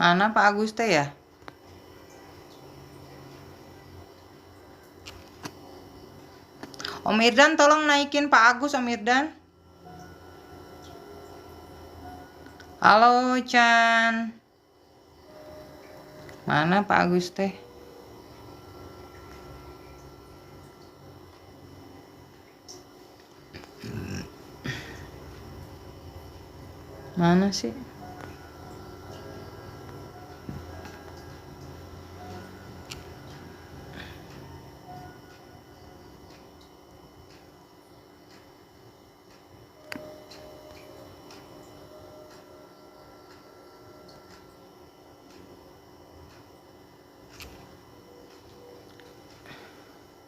Mana Pak Agus teh ya? Om Irdan tolong naikin Pak Agus, Om Irdan. Halo Chan. Mana Pak Agus teh? Mana sih?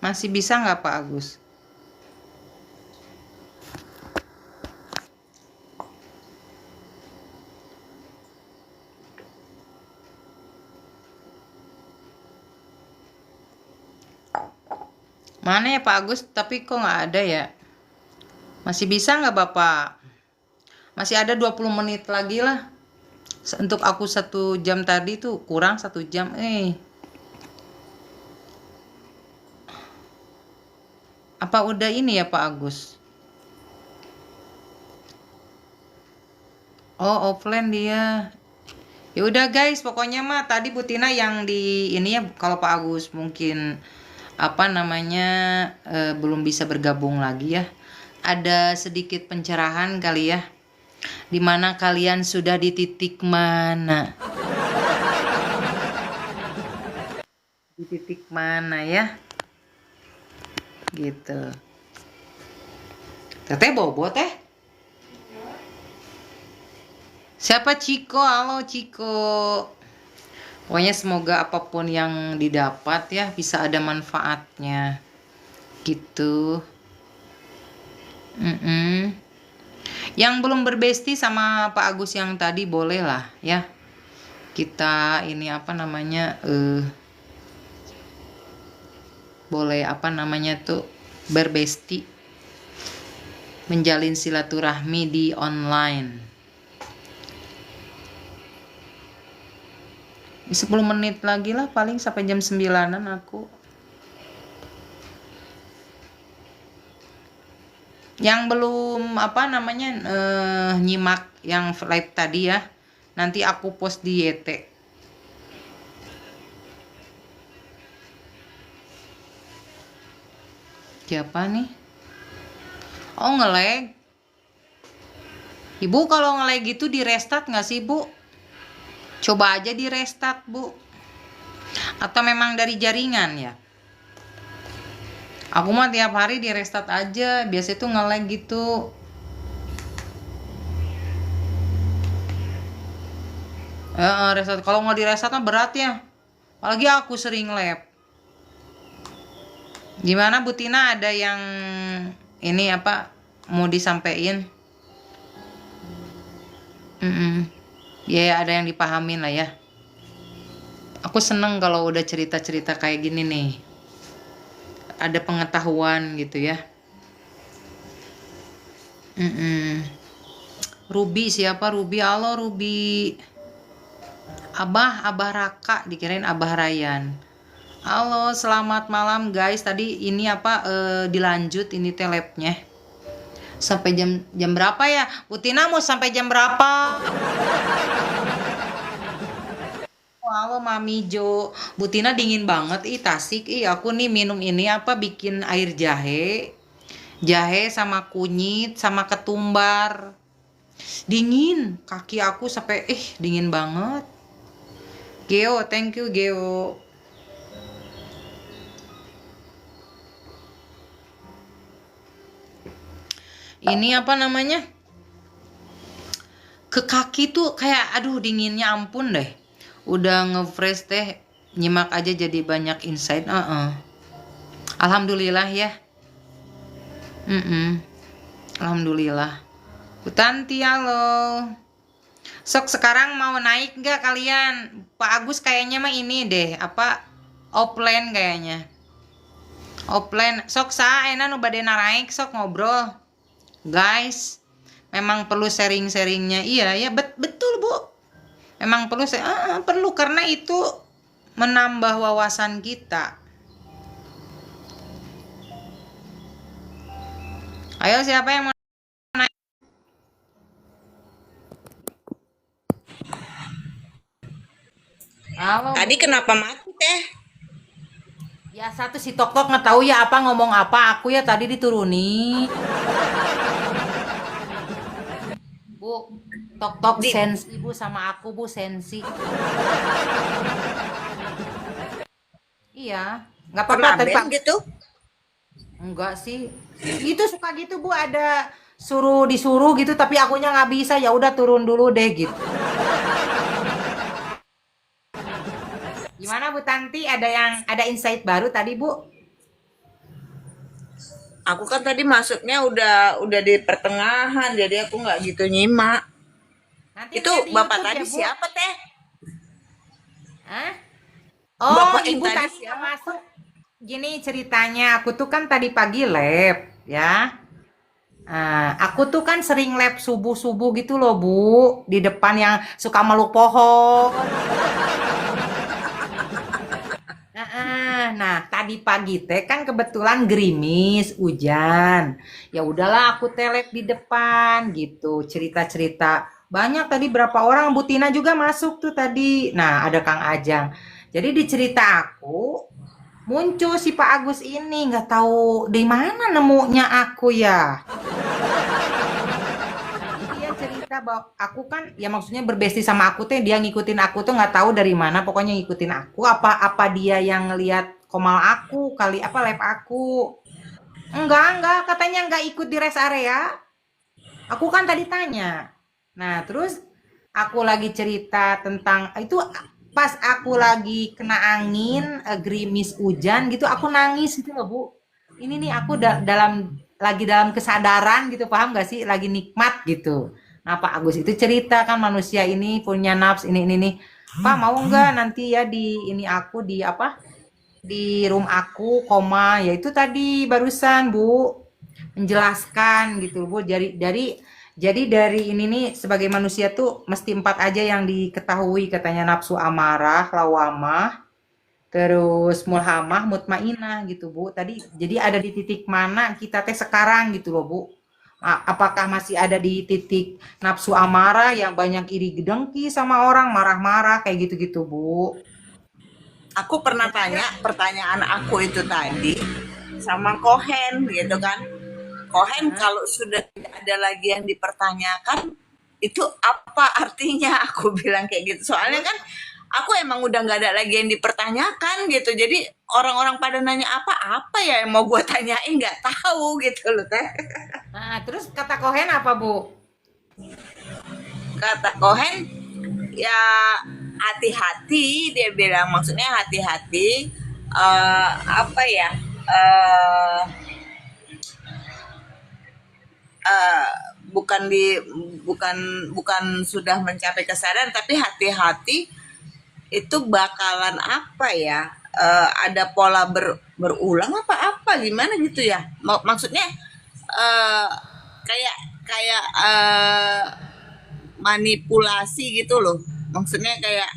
Masih bisa nggak Pak Agus? Mana ya Pak Agus? Tapi kok nggak ada ya? Masih bisa nggak Bapak? Masih ada 20 menit lagi lah. Untuk aku 1 jam tadi tuh kurang 1 jam. Apa udah ini ya Pak Agus? Oh, offline dia. Ya udah guys, pokoknya mah tadi Bu Tina yang di ini ya, kalau Pak Agus mungkin apa namanya belum bisa bergabung lagi ya. Ada sedikit pencerahan kali ya. Dimana kalian sudah di titik mana? Di titik mana ya? Gitu. Teteh bobo teh. Siapa Ciko? Halo Ciko. Pokoknya semoga apapun yang didapat ya bisa ada manfaatnya. Gitu. Yang belum berbesti sama Pak Agus yang tadi boleh lah ya. Kita ini apa namanya boleh apa namanya tuh berbesti, menjalin silaturahmi di online. 10 menit lagi lah paling sampai jam 9-an aku. Yang belum apa namanya nyimak yang live tadi ya, nanti aku post di YT. Siapa nih? Oh, nge-lag. Ibu kalau nge-lag gitu di restart nggak sih Bu? Coba aja di restart Bu. Atau memang dari jaringan ya? Aku mah tiap hari di restart aja. Biasanya tuh nge-lag gitu. Restart. Kalau nggak di restart mah berat ya. Apalagi aku sering lab. Gimana Bu Tina, ada yang ini apa mau disampaikan? Ya ada yang dipahamin lah ya. Aku seneng kalau udah cerita-cerita kayak gini nih. Ada pengetahuan gitu ya. Ruby siapa? Ruby, halo Ruby. Abah Raka, dikirain Abah Ryan. Halo, selamat malam guys. Tadi ini apa dilanjut ini telepnya. Sampai jam berapa ya? Bu Tina mau sampai jam berapa? Halo Mami Jo. Bu Tina dingin banget Tasik. Aku nih minum ini apa bikin air jahe. Jahe sama kunyit sama ketumbar. Dingin. Kaki aku sampai dingin banget. Geo, thank you Geo. Ini apa namanya? Ke kaki tuh kayak aduh dinginnya ampun deh. Udah nge-fresh teh, nyimak aja jadi banyak insight. Alhamdulillah ya. Alhamdulillah. Bu Tanti, halo. Sok sekarang mau naik nggak kalian? Pak Agus kayaknya mah ini deh, apa offline kayaknya. Offline. Sok enak nu bade naik sok ngobrol. Guys, memang perlu sharing-sharingnya. Iya ya, betul Bu. Emang perlu perlu karena itu menambah wawasan kita. Ayo siapa yang mau nanya? Halo, Tadi Bu. kenapa mati teh? Ya satu si Tok Tok nggak tahu ya apa ngomong apa. Aku ya tadi dituruni. Bu, Tok Tok Di sensi Bu sama aku Bu sensi. Iya, nggak apa-apa pernah tadi Pak. band gitu? Enggak sih. Itu suka gitu Bu ada suruh disuruh gitu tapi akunya nggak bisa ya udah turun dulu deh gitu. Gimana Bu Tanti? Ada insight baru tadi Bu? Aku kan tadi masuknya udah di pertengahan, jadi aku nggak gitu nyimak. Nanti Itu lihat di bapak YouTube ya tadi Bu. siapa teh? Hah? Oh, Bapak yang Ibu tadi tadi nggak siapa? masuk. Gini ceritanya, aku tuh kan tadi pagi lab, ya. Aku tuh kan sering lab subuh-subuh gitu loh, Bu. Di depan yang suka meluk pohon. Nah, tadi pagi teh kan kebetulan gerimis, hujan. Ya udahlah aku teh lab di depan gitu, cerita-cerita. Banyak tadi berapa orang, Bu Tina juga masuk tuh tadi. Nah, ada Kang Ajang. Jadi di cerita aku muncul si Pak Agus ini, nggak tahu di mana nemunya aku ya. Jadi dia cerita bahwa aku kan ya maksudnya berbesti sama aku tuh dia ngikutin aku tuh nggak tahu dari mana pokoknya ngikutin aku apa dia yang ngelihat komal aku kali apa lab aku. Enggak, katanya enggak ikut di rest area. Aku kan tadi tanya. Nah, terus aku lagi cerita tentang itu pas aku lagi kena angin, gerimis hujan gitu, aku nangis gitu loh, Bu. Ini nih aku dalam kesadaran gitu, paham gak sih? Lagi nikmat gitu. Nah, Pak Agus itu cerita kan manusia ini punya nafs ini nih. Pak mau nggak nanti ya di ini aku di apa di room aku koma ya itu tadi barusan Bu menjelaskan gitu Bu jadi dari ini nih sebagai manusia tuh mesti empat aja yang diketahui katanya nafsu amarah lawamah terus mulhamah mutmainah gitu Bu tadi jadi ada di titik mana kita teh sekarang gitu loh Bu. Apakah masih ada di titik nafsu amarah yang banyak iri dengki sama orang marah-marah kayak gitu-gitu Bu. Aku pernah tanya pertanyaan aku itu tadi sama Kohen gitu kan. Kohen Hah? kalau sudah tidak ada lagi yang dipertanyakan, itu apa artinya? Aku bilang kayak gitu. Soalnya Terus kan aku emang udah nggak ada lagi yang dipertanyakan gitu. Jadi orang-orang pada nanya apa ya yang mau gue tanyain nggak tahu gitu loh teh. terus kata Kohen apa Bu? Kata Kohen ya hati-hati dia bilang maksudnya hati-hati apa ya eh eh, bukan di bukan bukan sudah mencapai kesadaran tapi hati-hati itu bakalan apa ya ada pola berulang apa gimana gitu ya maksudnya eh, kayak kayak manipulasi gitu loh maksudnya kayak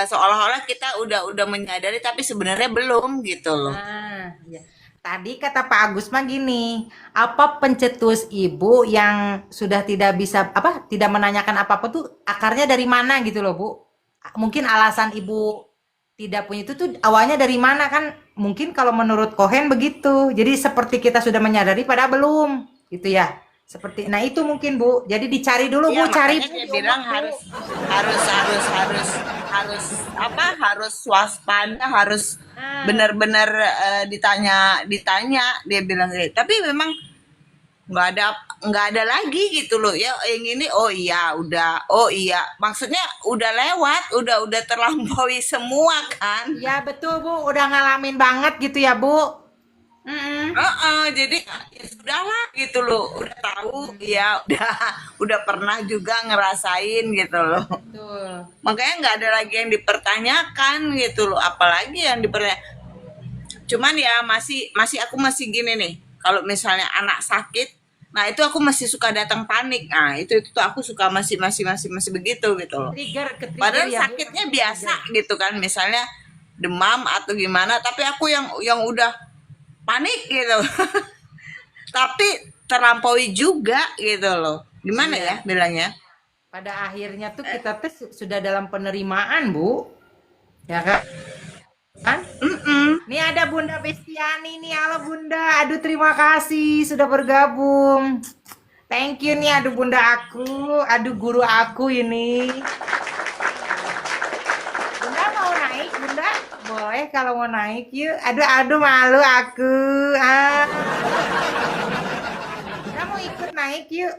seolah-olah kita udah menyadari tapi sebenarnya belum gitu loh. Ya. Tadi kata Pak Agus mah gini, apa pencetus ibu yang sudah tidak bisa apa tidak menanyakan apa-apa tuh akarnya dari mana gitu loh, Bu? Mungkin alasan ibu tidak punya itu tuh awalnya dari mana kan? Mungkin kalau menurut Kohen begitu. Jadi seperti kita sudah menyadari pada belum, gitu ya. Seperti nah itu mungkin, Bu. Jadi dicari dulu, Iya Bu, cari makanya Bu, dia diunduh, bilang Bu. harus apa harus waspada harus Nah, benar-benar ditanya ditanya dia bilang gitu. Tapi memang nggak ada nggak ada lagi gitu loh ya yang ini oh iya maksudnya udah lewat udah terlampaui semua kan. ya betul, Bu. Udah ngalamin banget gitu ya, Bu. Mm-mm. Jadi ya sudahlah gitu loh udah tahu ya udah pernah juga ngerasain gitu loh. Betul. Makanya nggak ada lagi yang dipertanyakan gitu loh apalagi yang dipertanyakan cuman ya masih masih aku masih gini nih kalau misalnya anak sakit Nah, itu aku masih suka datang panik. Nah, itu tuh aku suka masih begitu gitu loh. Ke trigger Padahal ya Bu, sakitnya masih ke biasa trigger. gitu kan, misalnya demam atau gimana, tapi aku yang udah panik gitu. Tapi terlampaui juga gitu loh. Gimana ya Iya, bilangnya? pada akhirnya tuh kita tuh sudah dalam penerimaan Bu, ya kan? Mm-mm. Nih ada Bunda Bestiani nih, halo Bunda. Aduh terima kasih sudah bergabung. Thank you nih, aduh Bunda aku, aduh guru aku ini. Bunda mau naik, Bunda? Boleh kalau mau naik yuk. Aduh malu aku. Ah, Bunda mau ikut naik yuk.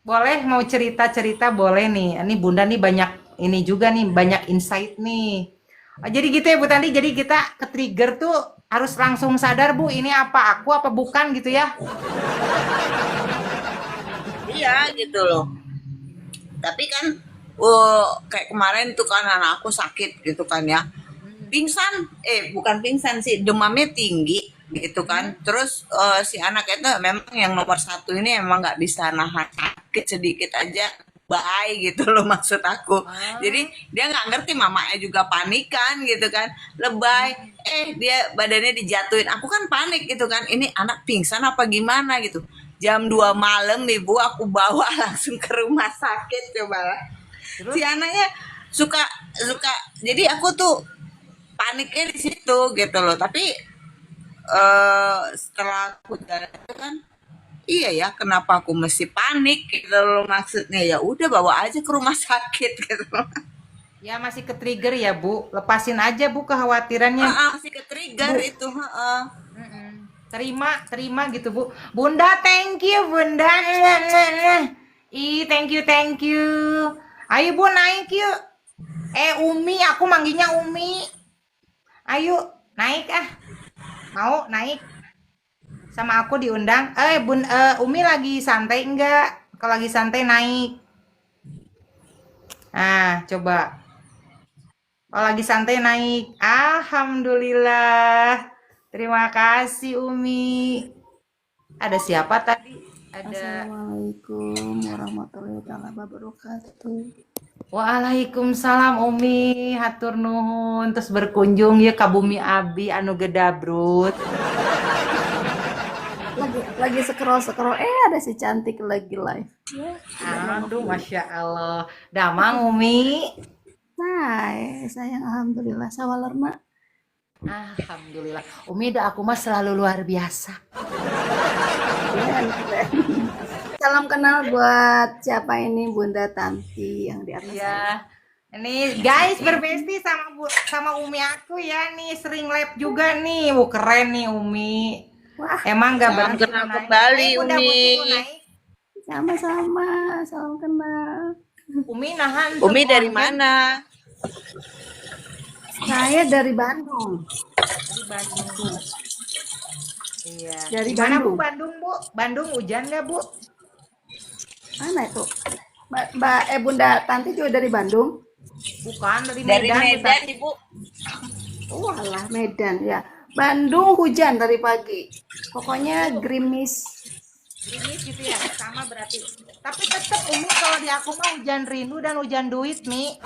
Boleh mau cerita-cerita boleh nih. Ini Bunda nih banyak ini juga nih, banyak insight nih. Oh, jadi gitu ya Bu Tanti. Jadi kita ke trigger tuh harus langsung sadar Bu, ini apa aku apa bukan gitu ya. Iya gitu loh. Tapi kan kayak kemarin tuh kan anak aku sakit gitu kan ya. Pingsan, bukan pingsan sih, demamnya tinggi gitu kan. Terus si anak itu memang yang nomor satu ini emang nggak bisa nahan sakit sedikit aja bye gitu loh maksud aku. Jadi Ah, dia nggak ngerti, mamanya juga panikan gitu kan, lebay. Dia badannya dijatuhin, aku kan panik gitu kan, ini anak pingsan apa gimana gitu. Jam 2 malam nih Bu, aku bawa langsung ke rumah sakit coba. Si terus anaknya suka suka jadi aku tuh paniknya di situ gitu loh. Tapi setelah aku jalan itu kan, iya ya, kenapa aku mesti panik gitu loh, maksudnya ya udah bawa aja ke rumah sakit gitu. ya masih ke trigger ya Bu. Lepasin aja Bu kekhawatirannya. Masih ke trigger Bu, itu, heeh. mm-mm. Terima gitu Bu. Bunda, thank you Bunda. Ih, thank you. Ayo Bu naik yuk. Umi, aku manggilnya Umi. Ayo naik ah. Mau naik sama aku diundang? Umi lagi santai enggak? Kalau lagi santai naik. Nah, coba. Kalau lagi santai naik. Alhamdulillah. Terima kasih Umi. Ada siapa tadi? Ada. Assalamualaikum warahmatullahi wabarakatuh. Waalaikumsalam Umi, hatur nuhun. Terus berkunjung ya ke bumi Abi anu gedabrut. Lagi scroll ada si cantik lagi live. Ya, Aduh, masya Allah. Damang Umi. sayang alhamdulillah sawalerna. Alhamdulillah. Umi dah aku mah selalu luar biasa. Keren, keren. Salam kenal buat siapa ini Bunda Tanti yang di atas saya. Iya. Ini guys berbesti sama Umi aku ya nih, sering lab juga nih. Keren nih Umi. Wah, Emang gak Salam berhenti kenal naik. kembali Naik Bunda Umi. Buti mau naik. sama-sama salam kenal. Umi nahan Umi untuk dari konten. mana? Saya dari Bandung. Dari Bandung. Iya. Dari Gimana Bu Bandung. Bandung Bu? Bandung hujan gak Bu? Mana itu? Mbak Bunda Tanti juga dari Bandung. Bukan dari Dari Medan. Medan Ibu. Walah Medan ya. Bandung hujan dari pagi. Pokoknya gerimis. Gerimis gitu ya, sama berarti. Tapi tetap Umi kalau di aku mah hujan rindu dan hujan duit Mi.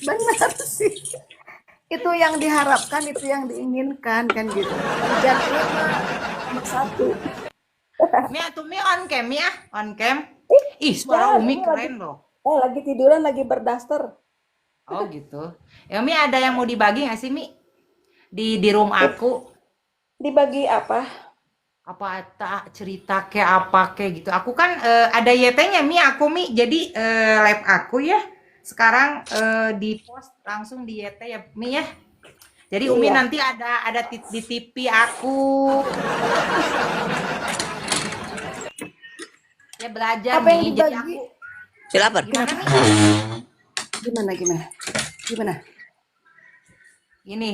Benar sih. Itu yang diharapkan, itu yang diinginkan kan gitu. Hujan itu mah nomor satu. Mi atuh Mi on cam ya, on cam. Ih suara Umi keren loh. Lagi tiduran, lagi berdaster. Oh gitu. Ya Mi ada yang mau dibagi nggak sih Mi? Di room aku. Dibagi apa? Apa tak cerita kayak apa kayak gitu. Aku kan ada YT-nya Mi aku Mi. Jadi live aku ya. Sekarang di post langsung di YT ya Mi ya. Jadi Umi Iya. nanti ada di TV aku. Ya belajar Apa yang nih. Jadi dibagi? aku Silakan. gimana Mi? Gimana? Ini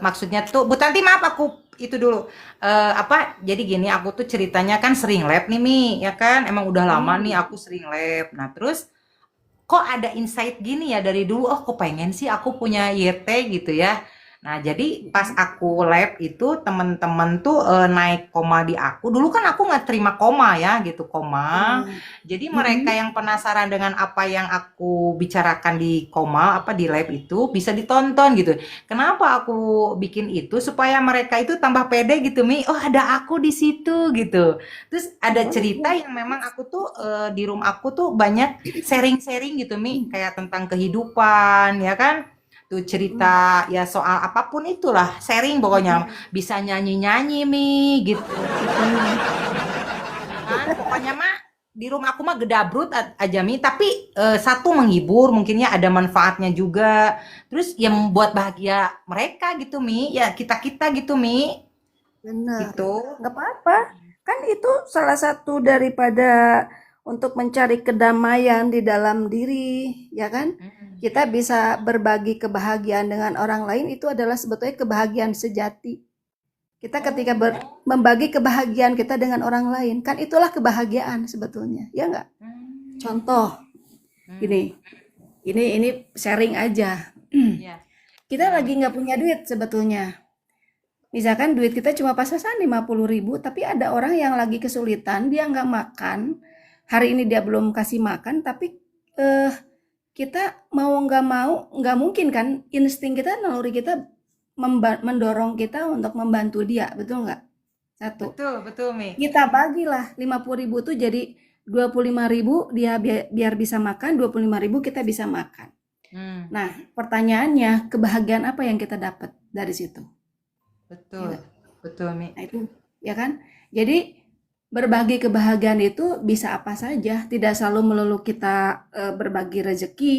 maksudnya tuh Bu Tanti maaf aku itu dulu. Jadi gini aku tuh ceritanya kan sering lab nih Mi, ya kan? Emang udah lama nih aku sering lab. Nah, terus kok ada insight gini ya dari dulu, oh kok pengen sih aku punya YT gitu ya. Nah, jadi pas aku lab itu temen-temen tuh naik koma di aku. Dulu kan aku nggak terima koma ya gitu, koma. Hmm. Jadi mereka Mm-mm. yang penasaran dengan apa yang aku bicarakan di koma, apa di lab itu bisa ditonton gitu. Kenapa aku bikin itu? Supaya mereka itu tambah pede gitu, Mi. Oh, ada aku di situ gitu. Terus ada Oh cerita iya. yang memang aku tuh di room aku tuh banyak sharing-sharing gitu, Mi. Kayak tentang kehidupan, ya kan? Tuh Mm-mm. cerita ya soal apapun itulah, sharing pokoknya. Mm-mm. Bisa nyanyi-nyanyi, Mi, gitu. Mm-mm. Kan pokoknya mah di rumah aku mah gedabrut aja, Mi, tapi satu menghibur, mungkinnya ada manfaatnya juga. Terus yang membuat bahagia mereka gitu, Mi. Ya kita-kita gitu, Mi. Benar, Gitu. nggak apa-apa. Kan itu salah satu daripada untuk mencari kedamaian di dalam diri, ya kan? Mm. Kita bisa berbagi kebahagiaan dengan orang lain itu adalah sebetulnya kebahagiaan sejati. Kita ketika Oh. membagi kebahagiaan kita dengan orang lain, kan itulah kebahagiaan sebetulnya, ya nggak? Hmm. Contoh, Hmm. gini, ini sharing aja. Ya, Kita gimana, lagi Mi? nggak punya duit sebetulnya. Misalkan duit kita cuma pas-pasan 50.000, tapi ada orang yang lagi kesulitan, dia nggak makan. Hari ini dia belum kasih makan, tapi eh, kita mau nggak mau, nggak mungkin kan, insting kita, naluri kita mendorong kita untuk membantu dia, betul nggak? Satu. Betul, betul, Mi. Kita bagilah 50.000 tuh jadi 25.000 dia biar bisa makan, 25.000 kita bisa makan. Hmm. Nah, pertanyaannya, kebahagiaan apa yang kita dapat dari situ? Ya Betul, nggak? betul, Mi. Nah itu, ya kan? Jadi berbagi kebahagiaan itu bisa apa saja, tidak selalu melulu kita berbagi rezeki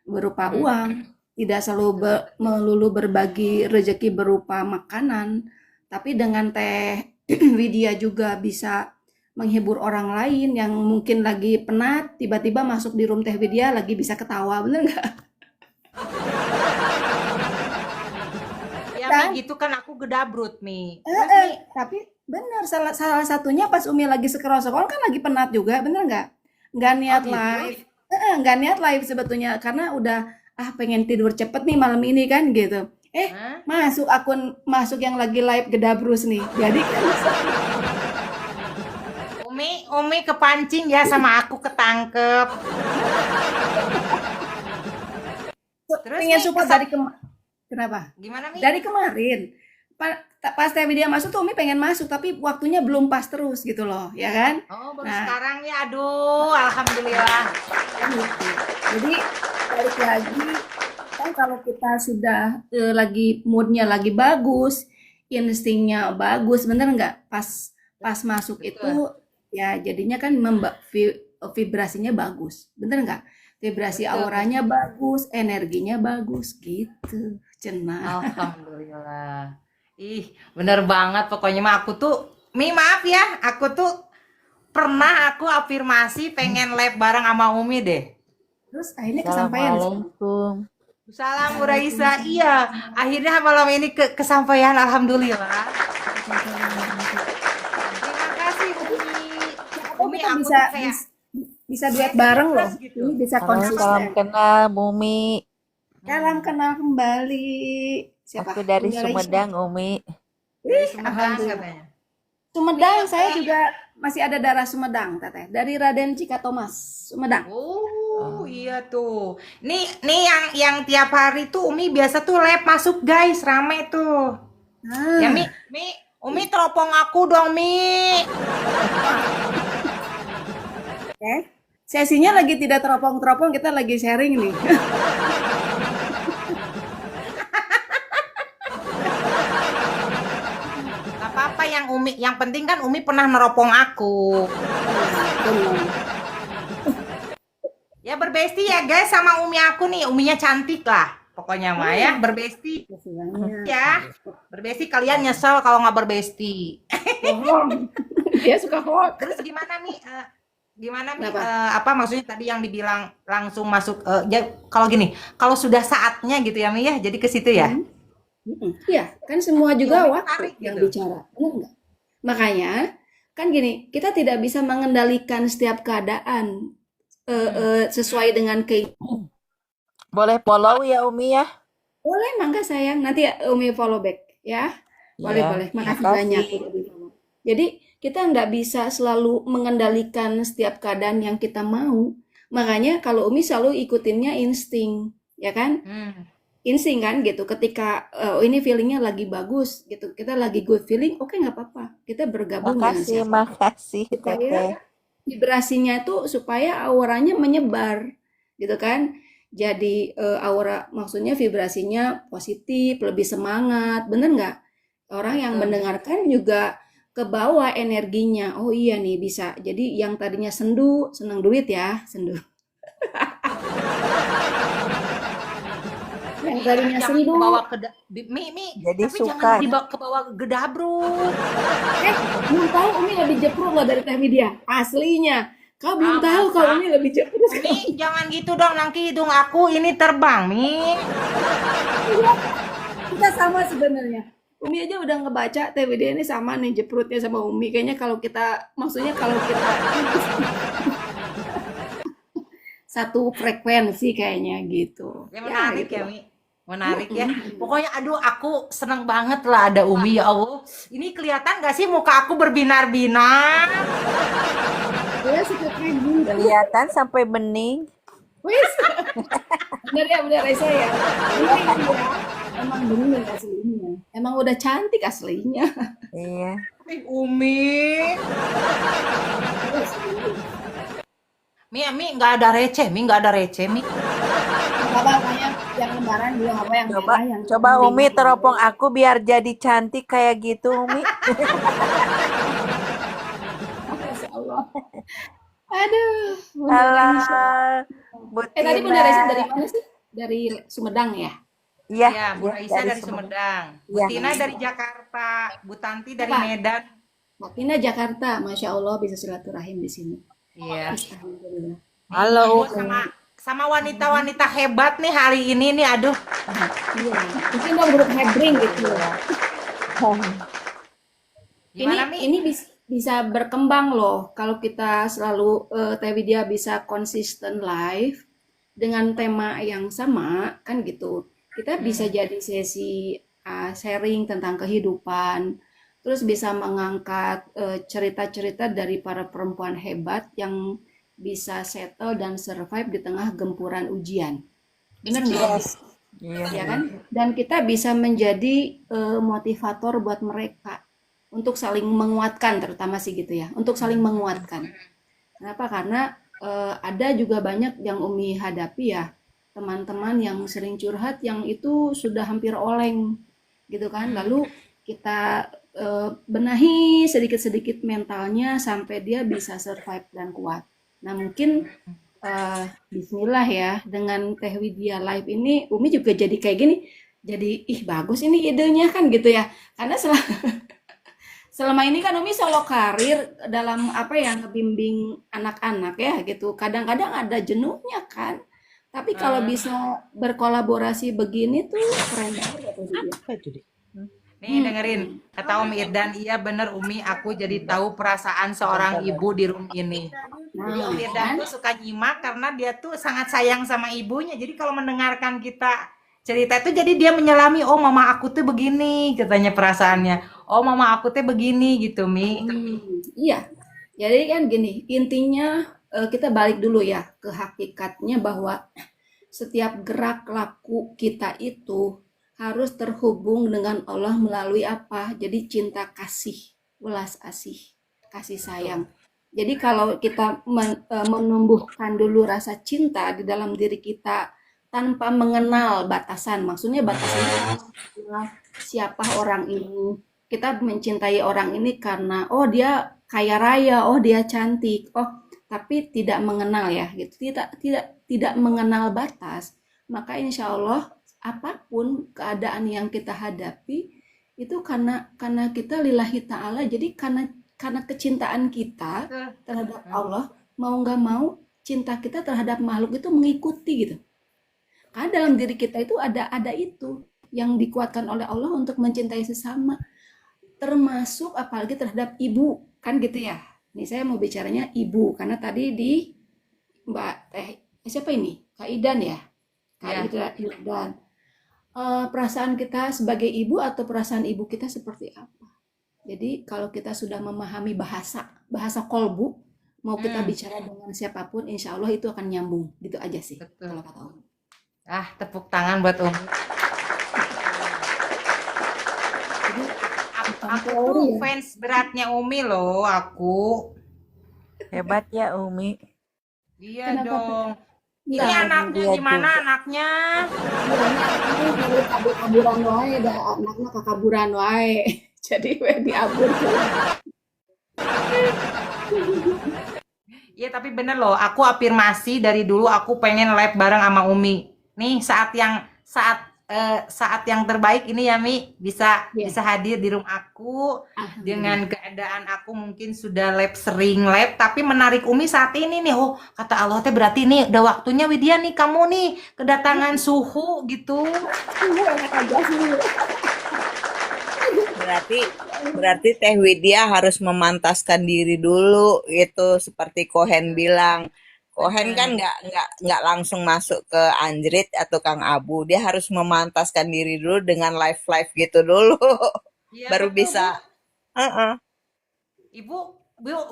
berupa Hmm. uang, tidak selalu Betul. melulu berbagi rezeki berupa makanan, tapi dengan Teh Widya juga bisa menghibur orang lain yang mungkin lagi penat, tiba-tiba masuk di room Teh Widya lagi bisa ketawa, bener nggak? Ya, Mi, Kan? gitu kan aku gedabrut, Mi. Terus, Mi, Tapi benar salah satunya pas Umi lagi scroll-scroll kan lagi penat juga, bener nggak? Nggak oh niat gitu? live, nggak niat live sebetulnya karena udah pengen tidur cepet nih malam ini kan gitu. Hah? Masuk akun masuk yang lagi live Gedabrus nih. Jadi kan Umi kepancing ya sama aku ketangkep. Terus, pengen Mi, support dari kenapa? gimana, Mi? Dari kemarin pas teh dia masuk tuh Umi pengen masuk tapi waktunya belum pas terus gitu loh, ya kan? Oh, baru Nah, sekarang ya. Aduh, alhamdulillah. kan gitu. Jadi balik lagi kan kalau kita sudah lagi moodnya lagi bagus, instingnya bagus, bener nggak? Pas pas masuk itu Betul, ya jadinya kan vibrasinya bagus, bener nggak? Vibrasi betul, auranya betul. bagus, energinya bagus gitu, cenah. Alhamdulillah. Ih, bener banget. Pokoknya mah aku tuh, Mi, maaf ya, aku tuh pernah aku afirmasi pengen lab bareng sama Umi deh. Terus akhirnya kesampaian. Assalamualaikum. Salam Bu Raisa. Waalaikumsalam. Iya, akhirnya malam ini kesampaian, alhamdulillah. Terima kasih Umi. Oh, Umi kita aku bisa tuh kayak bisa duet kayak bareng loh. kecemplos gitu. Ini bisa Halo, salam konsisten. kenal, Mumi. Salam Hmm, kenal kembali. Siapa? Aku dari Bunda Raisa. Sumedang, Umi. dari Sumedang Alhamdulillah. katanya. Sumedang, Nih, saya juga masih ada darah Sumedang, Teteh. Dari Raden Cika Thomas, Sumedang. oh Oh, iya tuh. Nih yang tiap hari tuh Umi biasa tuh lab masuk guys, rame tuh. Ya Mi, Nah, Umi teropong aku dong Mi. oke. Sesinya lagi tidak teropong-teropong, kita lagi sharing nih. Gak apa-apa yang penting kan Umi pernah neropong aku. Benar. Ya berbesti ya guys sama Umi aku nih. Uminya cantik lah. Pokoknya mah ya berbesti Kesenangannya. ya. Berbesti kalian nyesel kalau nggak berbesti. Bohong. Dia suka hoax. Terus gimana Mi? Gimana Mi? Kenapa? Apa maksudnya tadi yang dibilang langsung masuk? Ya, kalau gini, kalau sudah saatnya gitu ya Mi ya. Jadi ke situ ya. Iya, kan semua Ya juga Umi waktu tertarik yang gitu. bicara. Benar nggak? Makanya, kan gini, kita tidak bisa mengendalikan setiap keadaan Hmm. sesuai dengan keinginan. boleh follow ya, Umi ya? Boleh, mangga sayang. Nanti Umi follow back ya. Boleh, Iya, boleh. Makasih banyak makasih. udah di-follow. Jadi kita nggak bisa selalu mengendalikan setiap keadaan yang kita mau. Makanya kalau Umi selalu ikutinnya insting, ya kan? Hmm. Insting kan gitu. Ketika ini feelingnya lagi bagus gitu, kita lagi good feeling, oke nggak apa-apa. Kita bergabung dengan Makasih, siapa? makasih, Supaya Teteh. vibrasinya itu supaya auranya menyebar gitu kan. Jadi aura maksudnya vibrasinya positif, lebih semangat, bener nggak? Orang yang Betul. mendengarkan juga ke bawah energinya. Oh iya nih bisa. Jadi yang tadinya sendu, senang duit ya, sendu. Yang Mi, tapi tadinya jangan sendu, kebawa Jadi tapi jangan suka. dibawa ke bawah gedabruk. belum tahu Umi lebih jepruk loh dari Teh Widya. Aslinya. Kau belum Ah, tahu kalau masa? Umi lebih jepruk. Mi, jangan gitu dong, nanti hidung aku ini terbang, Mi. Kita sama sebenarnya. Umi aja udah ngebaca TWD ini sama nih jeprutnya sama Umi. Kayaknya kalau kita, maksudnya kalau kita satu frekuensi kayaknya gitu. Ya Ya menarik ya, gitulah. Mi. Menarik ya. Mm-mm. Pokoknya aduh aku seneng banget lah ada Umi ya Allah. Ini kelihatan gak sih muka aku berbinar-binar? Ya suka kayak gitu. Kelihatan sampai bening. Wis, bener Reza ya. Bening ya. Emang bener aslinya. Emang udah cantik aslinya. Iya. Umi. Terus, Mi nggak ada receh, Mi nggak ada receh, Mi. apa apanya yang lembaran dulu apa yang Coba, merah yang coba kuning. Umi teropong aku biar jadi cantik kayak gitu, Umi. Masya Allah. Aduh, Bunda Reza. Halo, Tadi Butina. Bunda Reza dari mana sih? Dari Sumedang ya? Iya, Iya, Bu iya Raisa dari dari Sumedang. Sumedang, Bu Iya. Tina dari Jakarta, Bu Tanti dari Apa? Medan. Mbak Tina Jakarta. Masya Allah bisa silaturahim di sini. Iya. Alhamdulillah. Nih Halo, ngobrol Umi. sama wanita-wanita hebat nih hari ini nih. Aduh, Iya. Mungkin dong grup hebring gitu. Iya. Ini gimana Mi? ini bisa berkembang loh kalau kita selalu Teh Widya bisa konsisten live dengan tema yang sama kan gitu. Kita bisa Hmm. jadi sesi sharing tentang kehidupan, terus bisa mengangkat cerita-cerita dari para perempuan hebat yang bisa settle dan survive di tengah gempuran ujian. Bener nggak? Yes. Iya. Ya kan? Dan kita bisa menjadi motivator buat mereka untuk saling menguatkan, terutama sih gitu ya, untuk saling menguatkan. Kenapa? Karena ada juga banyak yang Umi hadapi ya, teman-teman yang sering curhat yang itu sudah hampir oleng gitu kan. Hmm. Lalu kita benahi sedikit-sedikit mentalnya sampai dia bisa survive dan kuat. Nah, mungkin Bismillah ya, dengan Teh Widya Live ini Umi juga jadi kayak gini. Jadi ih bagus ini idenya kan gitu ya. Karena selama ini kan Umi solo karir dalam apa ya ngebimbing anak-anak ya gitu. Kadang-kadang ada jenuhnya kan. Tapi kalau Eh, bisa berkolaborasi begini tuh keren banget ya Teh Widya. Apa itu, Dek? nih dengerin kata Om Irdan, iya bener Umi, aku jadi tahu perasaan seorang ibu di room ini. Jadi Nah, Om Irdan kan? tuh suka nyimak karena dia tuh sangat sayang sama ibunya. Jadi kalau mendengarkan kita cerita itu jadi dia menyelami, oh mama aku tuh begini katanya perasaannya. Oh mama aku tuh begini gitu Mi. Iya. Jadi kan gini, intinya kita balik dulu ya ke hakikatnya bahwa setiap gerak laku kita itu harus terhubung dengan Allah melalui apa? Jadi cinta kasih, welas asih, kasih sayang. Jadi kalau kita menumbuhkan dulu rasa cinta di dalam diri kita tanpa mengenal batasan, maksudnya batasannya adalah siapa orang ini. Kita mencintai orang ini karena oh dia kaya raya, oh dia cantik, oh tapi tidak mengenal ya gitu, tidak mengenal batas, maka insya Allah apapun keadaan yang kita hadapi itu karena kita lillahi ta'ala, jadi karena kecintaan kita terhadap Allah, mau nggak mau cinta kita terhadap makhluk itu mengikuti gitu. Karena dalam diri kita itu ada itu yang dikuatkan oleh Allah untuk mencintai sesama, termasuk apalagi terhadap ibu kan gitu ya. Ini saya mau bicaranya ibu karena tadi di Mbak Teh siapa ini? Kak Idan ya. Kak Ya. Idan. perasaan kita sebagai ibu atau perasaan ibu kita seperti apa. Jadi kalau kita sudah memahami bahasa bahasa kolbu, mau kita Hmm, bicara dengan siapapun, insya Allah itu akan nyambung. Gitu aja sih betul. kalau kata Om. Ah, tepuk tangan buat Umi. Jadi bukan Aku tuh teori ya. fans beratnya Umi loh, aku. Hebat ya Umi. Iya Kenapa Teh? dong. Ini Enggak. Umi anaknya dia gimana juga. anaknya? Iya, ini anaknya dari kabur-kaburan wae, dah anaknya kakaburan wae. Jadi we diabur. Iya tapi bener loh, aku afirmasi dari dulu aku pengen live bareng sama Umi. Nih saat yang terbaik ini ya Mi, bisa Ya, bisa hadir di rumah aku dengan alhamdulillah. keadaan aku mungkin sudah live sering live tapi menarik Umi saat ini nih. Oh, kata Allah teh berarti nih udah waktunya Widya nih kamu nih kedatangan suhu gitu. Enak aja sih. Berarti berarti Teh Widya harus memantaskan diri dulu gitu seperti Kohen bilang. Kohen kan Bener. nggak langsung masuk ke Anjrit atau Kang Abu. Dia harus memantaskan diri dulu dengan live live gitu dulu. Iya Baru betul Bu. bisa. Heeh. Ibu,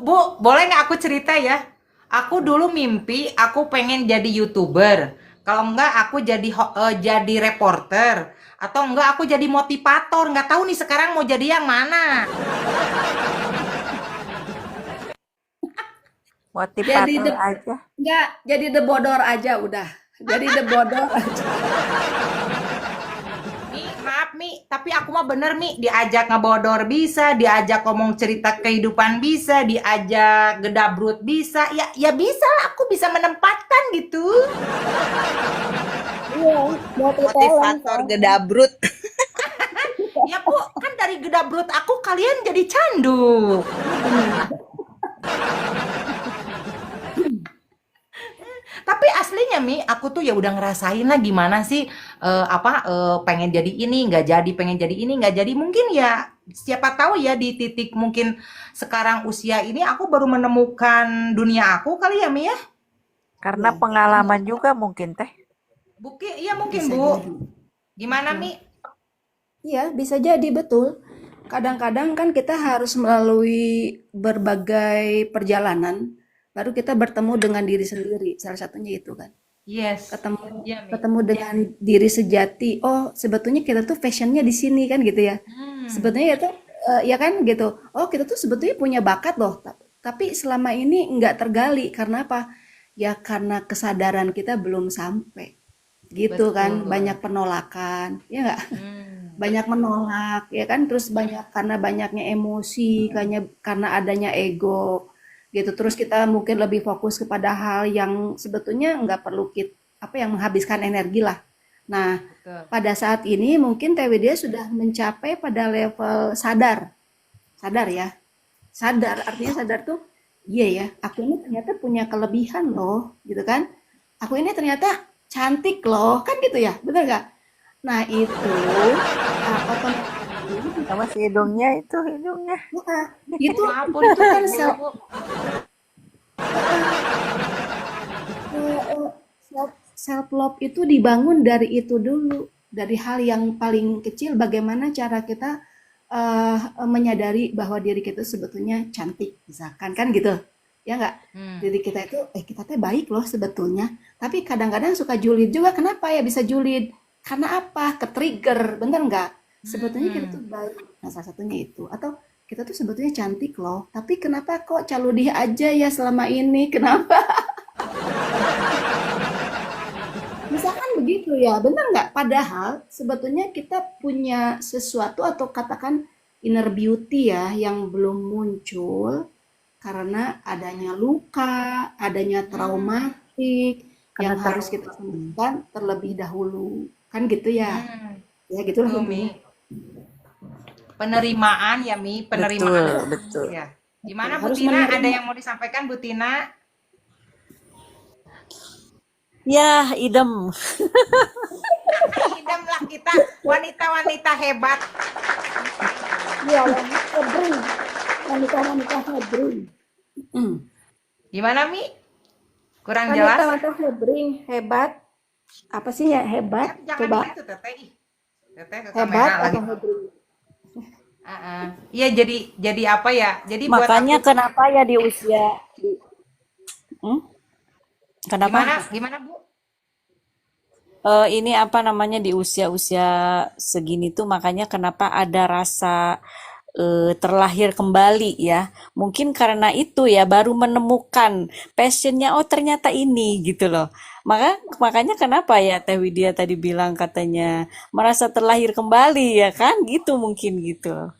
Bu, boleh nggak aku cerita ya? Aku dulu mimpi aku pengen jadi YouTuber. Kalau enggak aku jadi reporter atau enggak aku jadi motivator. Nggak tahu nih sekarang mau jadi yang mana. Jadi Motivator the aja. enggak, jadi the bodor aja udah. Jadi the bodor aja. Mi, maaf Mi, tapi aku mah bener Mi, diajak ngebodor bisa, diajak ngomong cerita kehidupan bisa, diajak gedabrut bisa. Ya ya bisa lah, aku bisa menempatkan gitu. Iya, multi talent Motivator soalnya. gedabrut. Ya Bu, kan dari gedabrut aku kalian jadi candu. Iya benar. Tapi aslinya Mi, aku tuh ya udah ngerasain lah gimana sih pengen jadi ini nggak jadi, pengen jadi ini nggak jadi. Mungkin ya siapa tahu ya di titik mungkin sekarang usia ini aku baru menemukan dunia aku kali ya Mi ya. Karena Iya, pengalaman juga mungkin teh. Buki, iya mungkin bisa Bu. jadi. Gimana Betul. Mi? Iya, bisa jadi betul. Kadang-kadang kan kita harus melalui berbagai perjalanan, baru kita bertemu dengan diri sendiri. Salah satunya itu kan. Yes. Ketemu Iya Mi. ketemu dengan diri sejati. Oh, sebetulnya kita tuh fashionnya di sini kan gitu ya. Hmm, Sebetulnya itu ya kan gitu. Oh, kita tuh sebetulnya punya bakat loh. Tapi selama ini nggak tergali. Karena apa? Ya karena kesadaran kita belum sampai. Gitu kan. Banyak betul. penolakan. Ya nggak? Banyak Betul. menolak ya kan, terus banyak karena banyaknya emosi, karena adanya ego gitu, terus kita mungkin lebih fokus kepada hal yang sebetulnya nggak perlu kita apa yang menghabiskan energi lah. Nah, Betul. pada saat ini mungkin TWD sudah mencapai pada level sadar, sadar ya, sadar artinya sadar tuh iya ya, aku ini ternyata punya kelebihan loh gitu kan, aku ini ternyata cantik loh kan gitu ya, bener nggak? Nah itu otomatis Sama si hidungnya itu hidungnya. heeh, itu Maaf Bu, itu ditutup kan dulu Bu. self love itu dibangun dari itu dulu, dari hal yang paling kecil bagaimana cara kita menyadari bahwa diri kita sebetulnya cantik misalkan kan gitu ya nggak, Hmm, diri kita itu kita teh baik loh sebetulnya, tapi kadang-kadang suka julid juga. Kenapa ya bisa julid? Karena apa? Ke trigger, bener nggak? Sebetulnya kita tuh hmm. baik, nah salah satunya itu. Atau kita tuh sebetulnya cantik loh, tapi kenapa kok caludih aja ya selama ini, kenapa? Misalkan begitu ya, benar nggak? Padahal sebetulnya kita punya sesuatu atau katakan inner beauty ya yang belum muncul karena adanya luka, adanya Hmm, traumatik yang Karena harus terlalu kita sembuhkan terlebih dahulu. Kan gitu ya. hmm. Ya gitulah Tuh intinya. Mi. Penerimaan ya Mi, penerimaan betul, dulu betul. ya. Betul. Gimana Bu Harus Tina? Ada menerima. yang mau disampaikan Bu Tina? Ya, idem. Idem lah kita wanita-wanita hebat. Iya, wanita hebring. Wanita-wanita hebring. Hmm. Gimana Mi? Kurang jelas? Wanita-wanita hebring, hebat. Apa sih ya hebat? Jangan Coba. gitu Teteh. Ih, Teteh ke Hebat kamera lagi. atau Febri? Iya, jadi apa ya? Jadi buat aku Makanya kenapa ya di usia hmm? Kenapa? gimana? Gimana, Bu? Ini apa namanya di usia-usia segini tuh makanya kenapa ada rasa terlahir kembali ya. Mungkin karena itu ya baru menemukan passionnya oh ternyata ini gitu loh. Makanya kenapa ya Teh Widya tadi bilang katanya merasa terlahir kembali ya kan gitu mungkin gitu.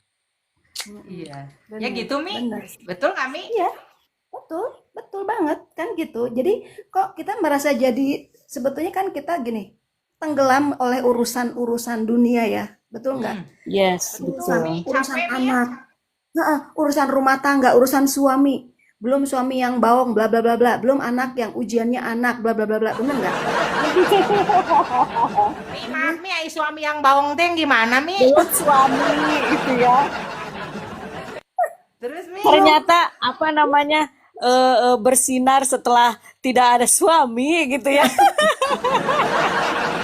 Mm-mm. Iya. Ya Bener, gitu, Mi. bener. Betul nggak, Mi? Iya, betul, betul banget kan gitu. Jadi kok kita merasa jadi sebetulnya kan kita gini, tenggelam oleh urusan-urusan dunia ya, betul nggak? Yes, Betul, Urusan Mi. betul. urusan Capek, Mi ya. anak, urusan rumah tangga, urusan suami, belum suami yang bawong, bla bla bla bla, belum anak yang ujiannya anak, bla bla bla bla, bener nggak? Mi, maaf, Mi. Ai suami yang bawang teh gimana, Mi? Belum suami itu ya. Terus, Mi? Belum. Ternyata apa namanya bersinar setelah tidak ada suami gitu ya.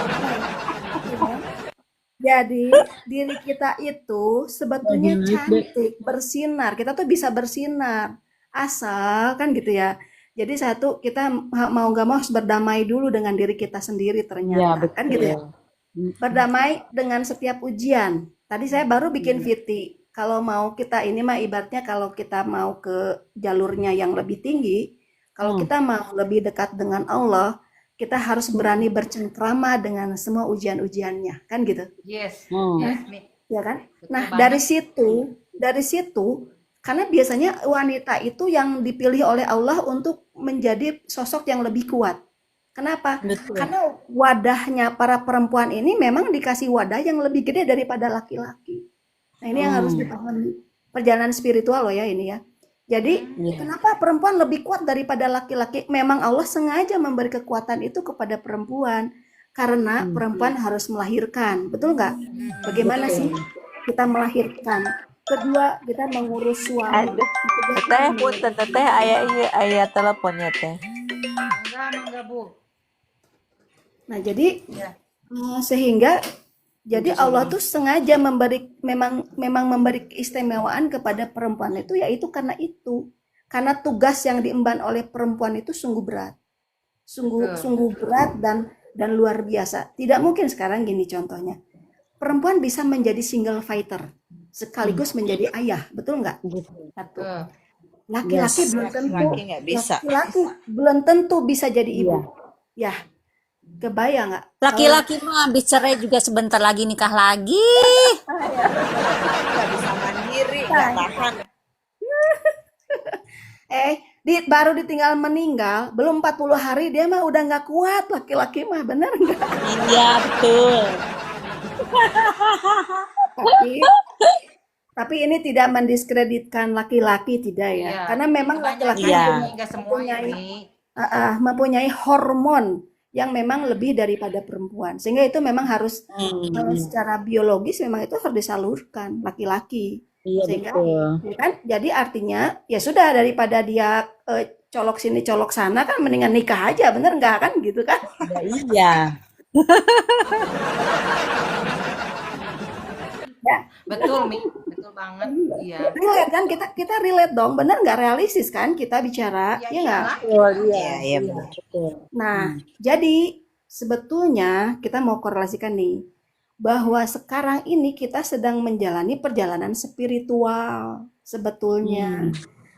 Nah, gitu kan. Jadi diri kita itu sebetulnya cantik, bersinar. Kita tuh bisa bersinar. Asal kan gitu ya. Jadi satu kita mau nggak mau harus berdamai dulu dengan diri kita sendiri Iya ternyata. Kan gitu ya. betul. Berdamai dengan setiap ujian. Tadi saya baru bikin VT. Kalau mau kita ini mah ibaratnya kalau kita mau ke jalurnya yang lebih tinggi, kalau Hmm. kita mau lebih dekat dengan Allah, kita harus berani bercengkrama dengan semua ujian-ujiannya, kan gitu. Yes. Hmm. Nah, Yes, Mi. ya kan? Betul Nah, banget. dari situ, karena biasanya wanita itu yang dipilih oleh Allah untuk menjadi sosok yang lebih kuat. Kenapa? Betul. Karena wadahnya para perempuan ini memang dikasih wadah yang lebih gede daripada laki-laki. Nah, ini yang harus Hmm. dipahami. Perjalanan spiritual loh ya ini ya. Jadi, Iya. kenapa perempuan lebih kuat daripada laki-laki? Memang Allah sengaja memberi kekuatan itu kepada perempuan. Karena Hmm. perempuan harus melahirkan. Betul nggak? Bagaimana sih Betul. kita melahirkan? Kedua, kita mengurus suami. Aduh, Ketiga, kita teteh mengurus punten teteh aya teleponnya teh. Mangga, Bu. Nah, jadi Ya. sehingga jadi Allah tuh sengaja memang memberi keistimewaan kepada perempuan itu yaitu karena itu. Karena tugas yang diemban oleh perempuan itu sungguh berat. Sungguh Betul. sungguh berat dan luar biasa. Tidak mungkin sekarang gini contohnya. Perempuan bisa menjadi single fighter sekaligus menjadi ayah, betul nggak? Gitu. Satu. Betul. Laki-laki Yes. belum tentu, Laki-laki nggak bisa. laki-laki belum tentu bisa jadi Iya. ibu. Ya, kebayang nggak? Kalau Laki-laki mah habis cerai juga sebentar lagi nikah lagi. Nggak bisa mandiri, nggak tahan. baru ditinggal meninggal, belum 40 hari dia mah udah nggak kuat laki-laki mah, bener nggak? Iya betul. Tapi tapi ini tidak mendiskreditkan laki-laki tidak ya, Iya. karena memang laki-laki Iya. Kebanyakan, Mi. Nggak semuanya, mempunyai Mi. mempunyai hormon yang memang lebih daripada perempuan, sehingga itu memang harus secara biologis memang itu harus disalurkan laki-laki, Iya sehingga betul. ya kan, jadi artinya ya sudah daripada dia colok sini colok sana kan mendingan nikah aja, bener nggak kan gitu kan? Ya, iya. Ya, Betul, Mi. Betul banget. Iya. relate kan, kita relate dong, bener nggak, realistis kan kita bicara, Iya, ya nggak? iyalah. Betul, iya. Iya, iya benar. Betul. Nah, jadi sebetulnya kita mau korelasikan nih bahwa sekarang ini kita sedang menjalani perjalanan spiritual sebetulnya.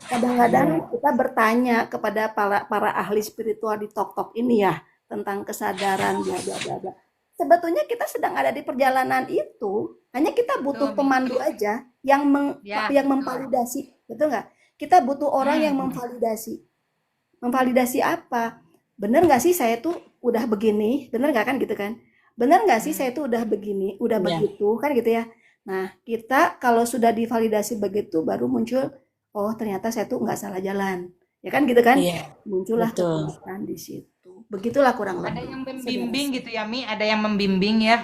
Kadang-kadang kita bertanya kepada para ahli spiritual di Tok-Tok ini ya tentang kesadaran bla bla bla bla. Sebetulnya kita sedang ada di perjalanan itu, hanya kita butuh Betul, Mi. pemandu aja yang Ya, yang betul. memvalidasi, betul nggak? Kita butuh orang yang Hmm. memvalidasi. Memvalidasi apa? Bener nggak sih saya tuh udah begini? Bener nggak kan gitu kan? Bener nggak sih saya tuh udah begini, udah Iya. begitu kan gitu ya? Nah, kita kalau sudah divalidasi begitu baru muncul, oh ternyata saya tuh nggak salah jalan. Ya kan gitu kan? Iya. Muncullah Betul. kekuatan di situ. Begitulah kurang Ada lebih. yang Saudara. membimbing gitu ya, Mi. Ada yang membimbing ya.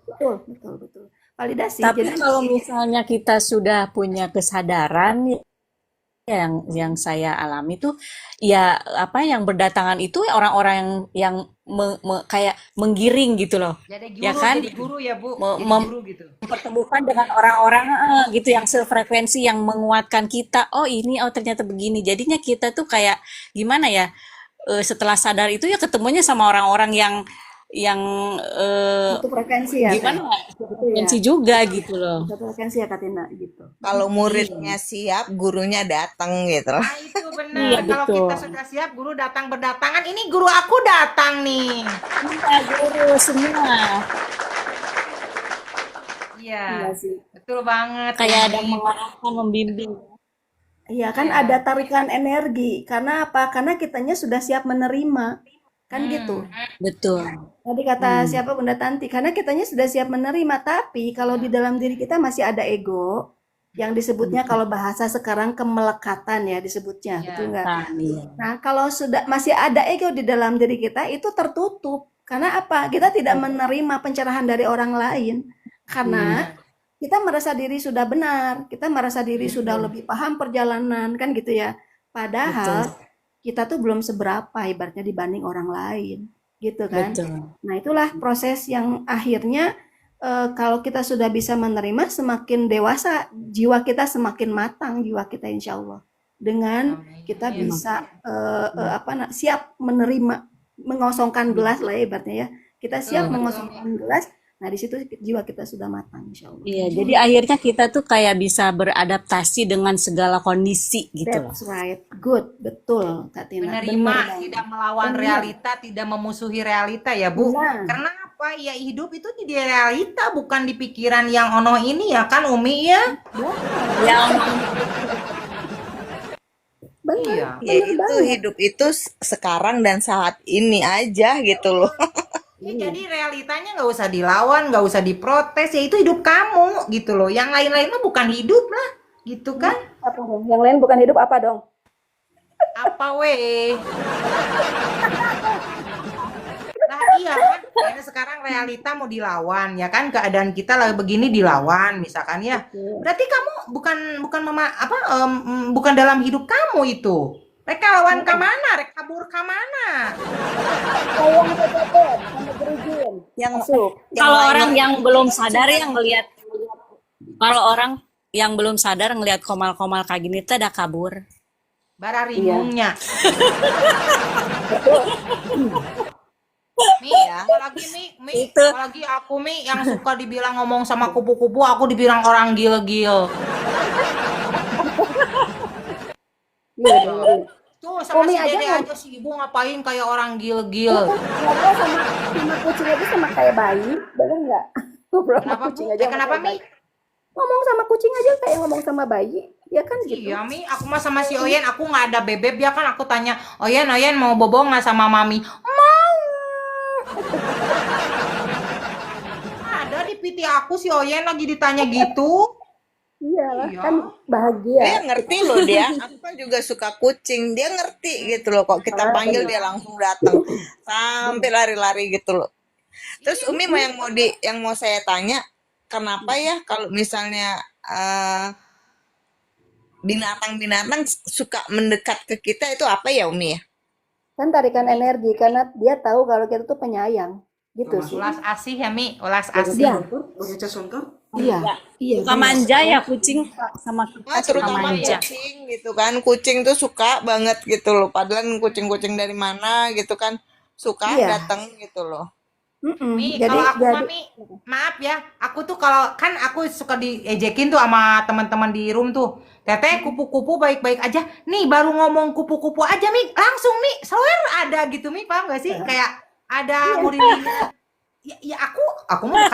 Betul, betul, betul. Validasi. Tapi Jadi kalau misalnya kita sudah punya kesadaran yang saya alami tuh ya apa yang berdatangan itu orang-orang yang kayak menggiring gitu loh, Jadi ya guru, kan? jadi guru ya Bu, Me- jadi mem- guru gitu. Mempertemukan dengan orang-orang gitu yang sefrekuensi yang menguatkan kita. Oh ini, oh ternyata begini. Jadinya kita tuh kayak gimana ya? Setelah sadar itu ya ketemunya sama orang-orang yang Satu frekuensi ya, Kak. gimana? Gitu ya. Frekuensi juga gitu loh. Satu frekuensi ya, Kak Tina, gitu. Kalau Iya. muridnya siap, gurunya datang gitu loh. Nah itu Iya benar. Kalau betul. kita sudah siap, guru datang berdatangan. Ini guru aku datang nih. Iya guru semua. Iya, Iya sih. betul banget Kayak ada Umi. mengarahkan, membimbing. Iya kan Iya. ada tarikan energi. Karena apa? Karena kitanya sudah siap menerima. Kan gitu. Betul. Tadi kata siapa Bunda Tanti, karena kitanya sudah siap menerima, tapi kalau di dalam diri kita masih ada ego, yang disebutnya kalau bahasa sekarang kemelekatan ya disebutnya, Iya. betul nggak? Iya. Nah, kalau sudah masih ada ego di dalam diri kita itu tertutup. Karena apa? Kita tidak menerima pencerahan dari orang lain. Karena kita merasa diri sudah benar, kita merasa diri sudah lebih paham perjalanan, kan gitu ya. Padahal kita tuh belum seberapa ibaratnya dibanding orang lain, gitu kan. Betul. Nah, itulah proses yang akhirnya kalau kita sudah bisa menerima, semakin dewasa, jiwa kita semakin matang, jiwa kita insya Allah. Dengan Amin. kita bisa siap menerima, mengosongkan gelas lah ya ibaratnya ya. Kita siap Betul. mengosongkan gelas, nah di situ jiwa kita sudah matang insya Allah. Iya, jadi akhirnya kita tuh kayak bisa beradaptasi dengan segala kondisi gitu loh. That's right, good, betul Kak Tina. Menerima, Benar banget. tidak melawan Benar. realita, tidak memusuhi realita ya Bu. Benar. Karena apa? Ya hidup itu di realita, bukan di pikiran yang ono ini ya kan Umi ya? Yang Benar, Iya. Ya itu hidup itu sekarang dan saat ini aja gitu loh. Ya, jadi realitanya nggak usah dilawan, nggak usah diprotes, ya itu hidup kamu gitu loh. Yang lain-lain mah bukan hidup lah, gitu kan? Apa dong? Yang lain bukan hidup apa dong? Apa weh? Nah iya kan, karena sekarang realita mau dilawan ya kan, keadaan kita lagi begini dilawan misalkan ya. Berarti kamu bukan bukan dalam hidup kamu itu. Mereka lawan ke mana? Rek kabur ke mana? Yang kalau lain- orang yang belum sadar yang ngelihat, kalau orang yang belum sadar ngelihat komal-komal kayak gini tuh ada kabur. Bararimungnya. Mi, ya. apalagi Mi, Itu. apalagi aku Mi yang suka dibilang ngomong sama kupu-kupu, aku dibilang orang gil-gil. Tuh sama Umi si aja Dede nggak- aja si ibu ngapain kayak orang gil-gil. Ngobrol sama kucing aja sama kayak bayi, bener nggak? Ngobrol sama Kenapa kucing Bu? aja sama Kenapa kayak Mi? bayi. Ngomong sama kucing aja kayak ngomong sama bayi, ya kan gitu. Iya Mi, aku mah sama si Oyen, aku nggak ada bebek ya kan, aku tanya Oyen mau bobo nggak sama Mami? Mau. Ada di PT aku si Oyen lagi ditanya gitu. Iyalah, Iya. kan bahagia. Dia ngerti loh dia. Aku kan juga suka kucing. Dia ngerti gitu loh. Kok kita panggil dia langsung datang. Sampai lari-lari gitu loh. Terus Umi yang mau saya tanya, kenapa ya kalau misalnya binatang-binatang suka mendekat ke kita itu apa ya Umi ya? Kan tarikan energi karena dia tahu kalau kita tuh penyayang, gitu sih. Ulas asih ya Mi, ulas asih. Iya, iya. Suka manja ya kucing sama kita, suka Terutama manja. kucing gitu kan. Kucing tuh suka banget gitu loh. Padahal kucing-kucing dari mana gitu kan suka Iya. datang gitu loh. Mi, kalau aku mah Mi, maaf ya, aku tuh kalau kan aku suka diejekin tuh sama teman-teman di room tuh. Teteh kupu-kupu baik-baik aja. Nih baru ngomong kupu-kupu aja Mi, langsung Mi, selalu ada gitu Mi, paham gak sih? Kayak ada murid-murid. Ya aku mah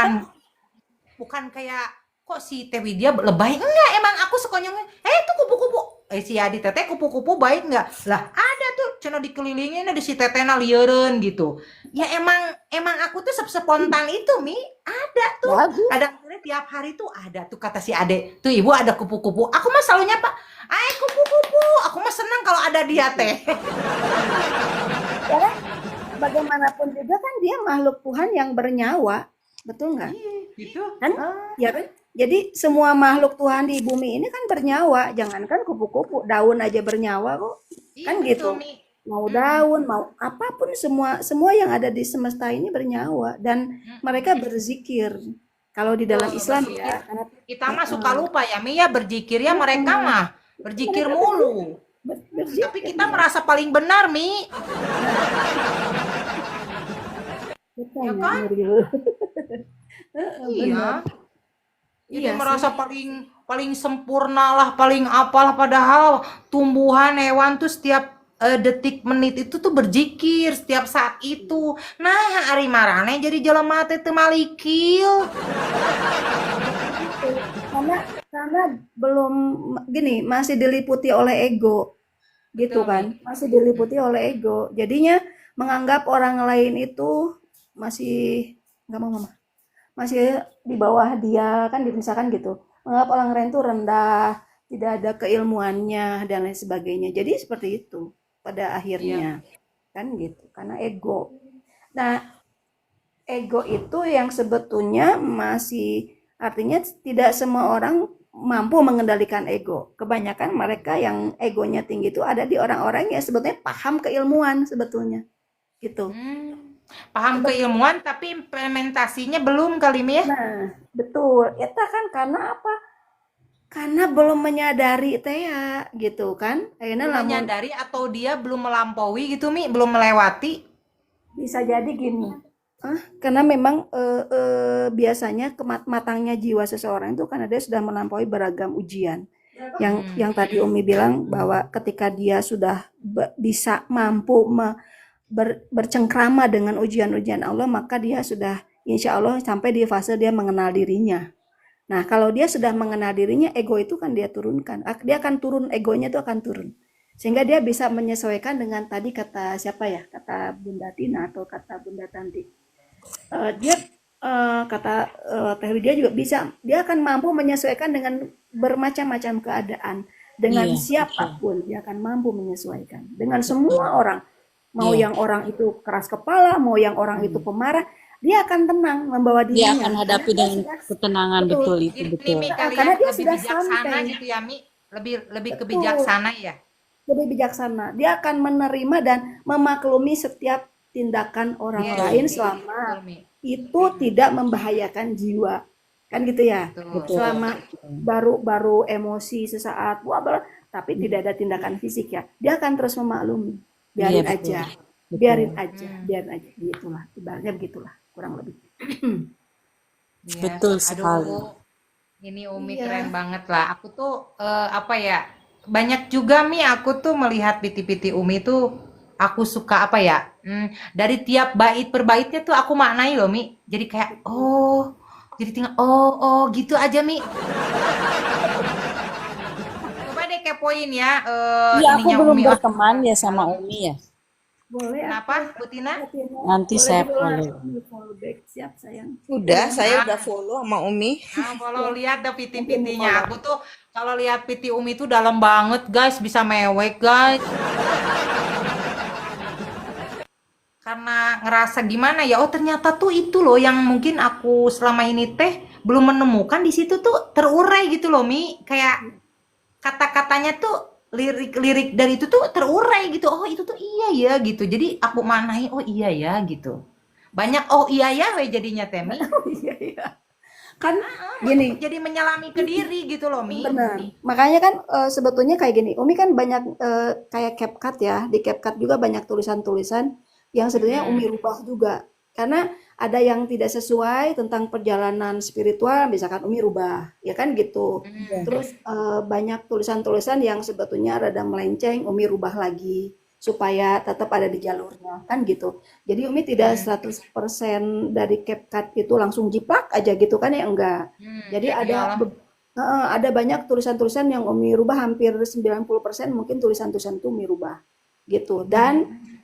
bukan kayak kok si Teh Widya lebay, enggak, emang aku suka nyongin itu kupu-kupu si Adi Teteh kupu-kupu baik enggak lah, ada tuh cina dikelilingin ada si Teteh na lieureun gitu ya, emang aku tuh spontan itu Mi, ada tuh Bagus. ada tiap hari tuh ada tuh kata si Ade tuh ibu ada kupu-kupu, aku mah selalu nyapa kupu-kupu, aku mah senang kalau ada dia Teh. Karena bagaimanapun juga kan dia makhluk Tuhan yang bernyawa, betul nggak? Gitu Kan? Ya kan? Jadi semua makhluk Tuhan di bumi ini kan bernyawa, jangankan kupu-kupu, daun aja bernyawa kok. Iya Kan betul gitu. Mi. Mau Mm-mm. daun, mau apapun semua semua yang ada di semesta ini bernyawa dan mereka Mm-mm. berzikir. Kalau di dalam Betul, Islam berzikir. ya, karena Kita mah suka heeh, lupa ya Mi ya berzikir ya, mereka heeh, mah berzikir mereka mulu. Tapi berzikir kita dia. merasa paling benar Mi, Nah, ya makanya kan? Nuril. Heeh, benar. Iya. Jadi Iya sih. merasa paling paling sempurna lah, paling apalah, padahal tumbuhan, hewan tuh setiap detik menit itu tuh berzikir setiap saat itu. Nah, hari marane jadi jelema teh teu malikil. Itu karena belum gini masih diliputi oleh ego gitu Betul, Mi. kan, masih diliputi oleh ego, jadinya menganggap orang lain itu masih nggak mau mama masih di bawah dia kan, misalkan gitu, menganggap orang lain itu rendah, tidak ada keilmuannya dan lain sebagainya, jadi seperti itu pada Iya. akhirnya kan gitu karena ego. Nah, ego itu yang sebetulnya masih artinya tidak semua orang mampu mengendalikan ego. Kebanyakan mereka yang egonya tinggi itu ada di orang-orang yang sebetulnya paham keilmuan sebetulnya gitu. Hmm. Paham Sebet keilmuan tapi implementasinya belum kali Mi ya. Nah, betul. Itu kan karena apa? Karena belum menyadari teh ya gitu kan. Akhirnya Belum lamun menyadari atau dia belum melampaui gitu Mi, belum melewati. bisa jadi gini. Karena memang biasanya matangnya jiwa seseorang itu karena dia sudah melampaui beragam ujian. Yang Hmm. tadi Umi bilang bahwa ketika dia sudah bisa mampu bercengkrama dengan ujian-ujian Allah, maka dia sudah insya Allah sampai di fase dia mengenal dirinya. Nah, kalau dia sudah mengenal dirinya, ego itu kan dia turunkan. Dia akan turun, egonya itu akan turun. Sehingga dia bisa menyesuaikan dengan tadi kata siapa ya? Kata Bunda Tina atau kata Bunda Tanti. Dia kata Teh Widya juga bisa, dia akan mampu menyesuaikan dengan bermacam-macam keadaan. Dengan Iya, betul, siapapun, dia akan mampu menyesuaikan. Dengan betul. semua orang. Mau Iya. yang orang itu keras kepala, mau yang orang itu Hmm. pemarah, dia akan tenang membawa Dia akan dirinya. Karena hadapi dia dengan sudah, ketenangan, betul, betul itu, Ini betul. Mi kalian karena dia lebih sudah bijaksana santai. gitu ya Mi. Lebih lebih ke Betul, bijaksana ya. lebih bijaksana. Dia akan menerima dan memaklumi setiap tindakan orang Iya, lain Betul, iya, betul selama Mi. itu Mm-mm. tidak membahayakan jiwa. Kan gitu ya. Betul. betul, Selama betul. baru emosi sesaat, wah, tapi tidak ada tindakan fisik ya. Dia akan terus memaklumi. Iya, Biarin betul, aja. betul, Biarin aja, Hmm. biarin aja. Gitulah, ibaratnya begitulah, kurang lebih. Iya. betul sekali. Aduh, ini Umi keren Iya. banget lah. Aku tuh apa ya? Banyak juga Mi aku tuh melihat piti-piti Umi tuh aku suka apa ya? Dari tiap bait per baitnya tuh aku maknai loh Mi. Jadi kayak Betul. oh, jadi tinggal oh oh gitu aja Mi. Coba deh kepoin ya Iya, aku ininya belum Umi. Wah, berteman ya sama dalam. Umi ya. Boleh Kenapa, aku Bu Tina? Nanti boleh saya juga follow. di follow back, siap sayang. Udah, Iya, saya udah Ah, follow sama Umi. nah, kalau ya, lihat deh nanti di piti-pitinya, follow. aku tuh kalau lihat piti Umi tuh dalam banget guys, bisa mewek guys. Karena ngerasa gimana ya, oh ternyata tuh itu loh yang mungkin aku selama ini teh belum menemukan di situ tuh terurai gitu loh Mi. Kayak kata-katanya tuh lirik-lirik dari itu tuh terurai gitu. Oh itu tuh iya ya gitu. Jadi aku manai oh iya ya gitu. Banyak oh iya ya we jadinya Temi. Oh iya iya. Kan gini, Jadi menyelami ke diri gitu loh Mi. benar. Makanya kan sebetulnya kayak gini. Umi kan banyak kayak CapCut ya. Di CapCut juga banyak tulisan-tulisan yang sebenarnya Umi Mm-mm. rubah juga. Karena ada yang tidak sesuai tentang perjalanan spiritual, misalkan Umi rubah, ya kan gitu. Iya, Mm. Terus banyak tulisan-tulisan yang sebetulnya rada melenceng, Umi rubah lagi supaya tetap ada di jalurnya, kan gitu. Jadi Umi tidak Mm. 100% dari CapCut itu langsung jiplak aja gitu kan ya enggak. Jadi Ya iyalah. ada banyak tulisan-tulisan yang Umi rubah, hampir 90% mungkin tulisan-tulisan itu Umi rubah gitu. Dan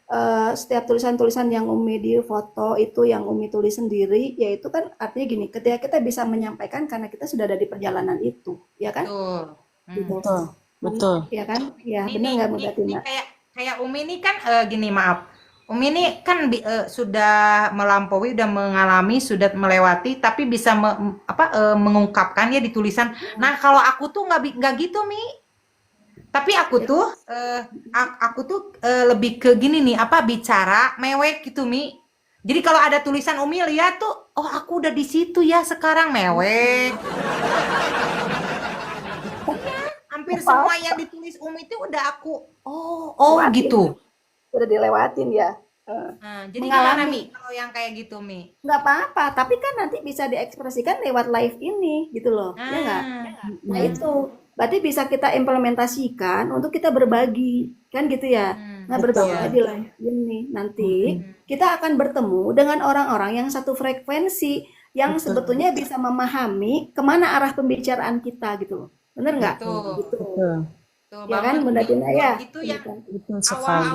Mm. setiap tulisan-tulisan yang Umi di foto itu yang Umi tulis sendiri, yaitu kan artinya gini, ketika kita bisa menyampaikan karena kita sudah ada di perjalanan itu, ya kan? Betul. Gitu. betul, betul. Ya kan? Ya, Nih benar nih nggak nih Bunda nih Tina? kayak kayak Umi nih kan gini maaf. Umi ini kan sudah melampaui, udah mengalami, sudah melewati, tapi bisa mengungkapkan ya di tulisan. Nah, kalau aku tuh nggak gitu, Mi. Tapi aku Ya, tuh lebih ke gini nih, bicara mewek gitu, Mi. Jadi kalau ada tulisan Umi lihat tuh, oh aku udah di situ ya sekarang mewek. Hampir semua apa yang ditulis Umi itu udah aku, oh lewatin, gitu. udah dilewatin ya. Eh, Nah, jadi gimana mengalami. Mi kalau yang kayak gitu Mi? Nggak apa-apa, tapi kan nanti bisa diekspresikan lewat live ini gitu loh, ya nggak? Nah, Nah Mm-mm. itu berarti bisa kita implementasikan untuk kita berbagi kan gitu ya. Nah berbaginya Betul. ya. di live ini nanti Mm-mm. kita akan bertemu dengan orang-orang yang satu frekuensi yang Betul. sebetulnya bisa memahami kemana arah pembicaraan kita gitu loh. Bener nggak? Betul, Gitu. Betul. betul Ya kan banget Bunda Mi. Tina Wah, ya? itu Gitu yang kan. Betul sekali.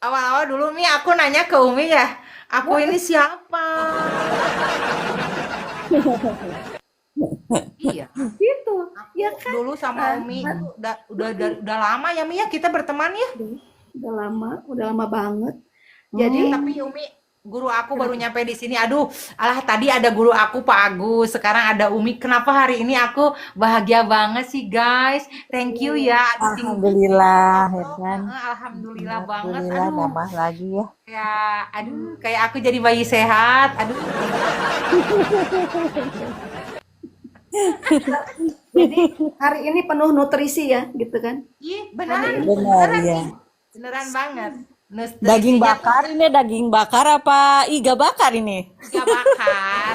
awal-awal dulu Mi aku nanya ke Umi ya, aku ini siapa? Iya, Gitu. aku Ya kan? dulu sama Ah, Umi ah, itu udah lama ya Mi ya kita berteman ya. udah lama banget. Jadi Tapi Umi guru aku baru nyampe di sini. Aduh, alah tadi ada guru aku Pak Agus, sekarang ada Umi. Kenapa hari ini aku bahagia banget sih guys? Thank you ya. Aduh, Alhamdulillah, ya Allah, kan? alhamdulillah banget. Alhamdulillah, Aduh, nambah lagi ya. kayak aku jadi bayi sehat. Aduh, jadi hari ini penuh nutrisi ya, gitu kan? iya Hari beneran, ini Benar beneran ya. nih, beneran banget. Daging Nutrisinya tuh bakar ini daging bakar apa iga bakar ini? iga bakar.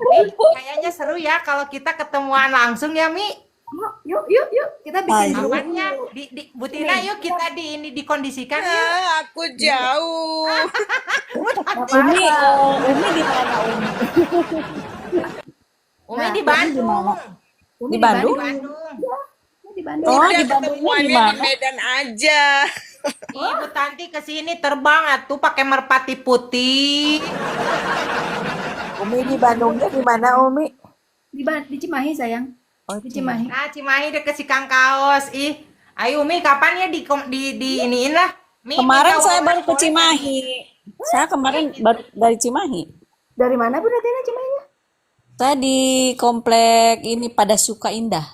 Mi, kayaknya seru ya kalau kita ketemuan langsung ya Mi. yuk, kita bikin Ayo. grup Kapannya dulu. di Bu Tina Nih, yuk kita dikondisikan yuk. Aku jauh. nggak Umi, apa-apa. Umi di mana Umi? Umi Nah, di Umi di Bandung. mana? Umi Di di Bandung? Di Bandung. Bandung. Ya, Umi di Bandung. Oh, Udah di Bandungnya di ketemuannya di mana? Medan aja. Ibu Tanti ke sini terbang atuh pakai merpati putih. Umi di Bandungnya di mana Umi? Di Cimahi sayang, Oh, di Cimahi. Cimahi. Nah, Cimahi deket si Kang Kaos. Ih, ayo Umi kapan ya di iniin lah. Mi Kemarin minta saya wawancara baru ke boleh nggak, Mi? Cimahi. Saya kemarin baru dari Cimahi. Dari mana Bunda Tina Cimahinya? Saya di komplek ini pada Suka Indah.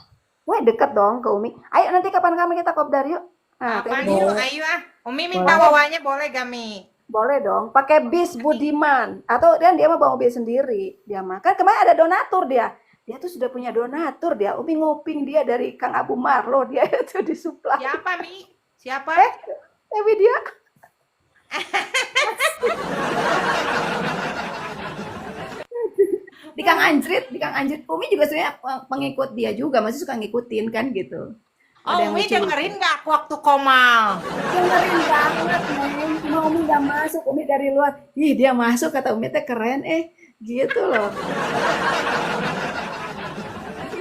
Wah deket dong ke Umi. Ayo nanti kapan kami kita kopdar yuk. Nah, Kapan thank you. yuk? Ayo ah. Umi minta Boleh, wawanya boleh gak Mi? boleh dong. Pakai bis Budiman atau dan dia mah bawa mobil sendiri. Dia mah kan kemarin ada donatur dia. Dia tuh sudah punya donatur dia. Umi nguping dia dari Kang Abu Marlo dia itu disuplai. Siapa Mi? Siapa? Tapi dia di Kang Anjrit, Umi juga sebenarnya pengikut dia juga, masih suka ngikutin kan gitu. Oh, Ada yang Umi lucu. dengerin gak aku waktu komal? Dengerin banget, Neng. Cuma Umi nggak masuk, Umi dari luar. Ih, dia masuk, kata Umi teh keren, gitu loh.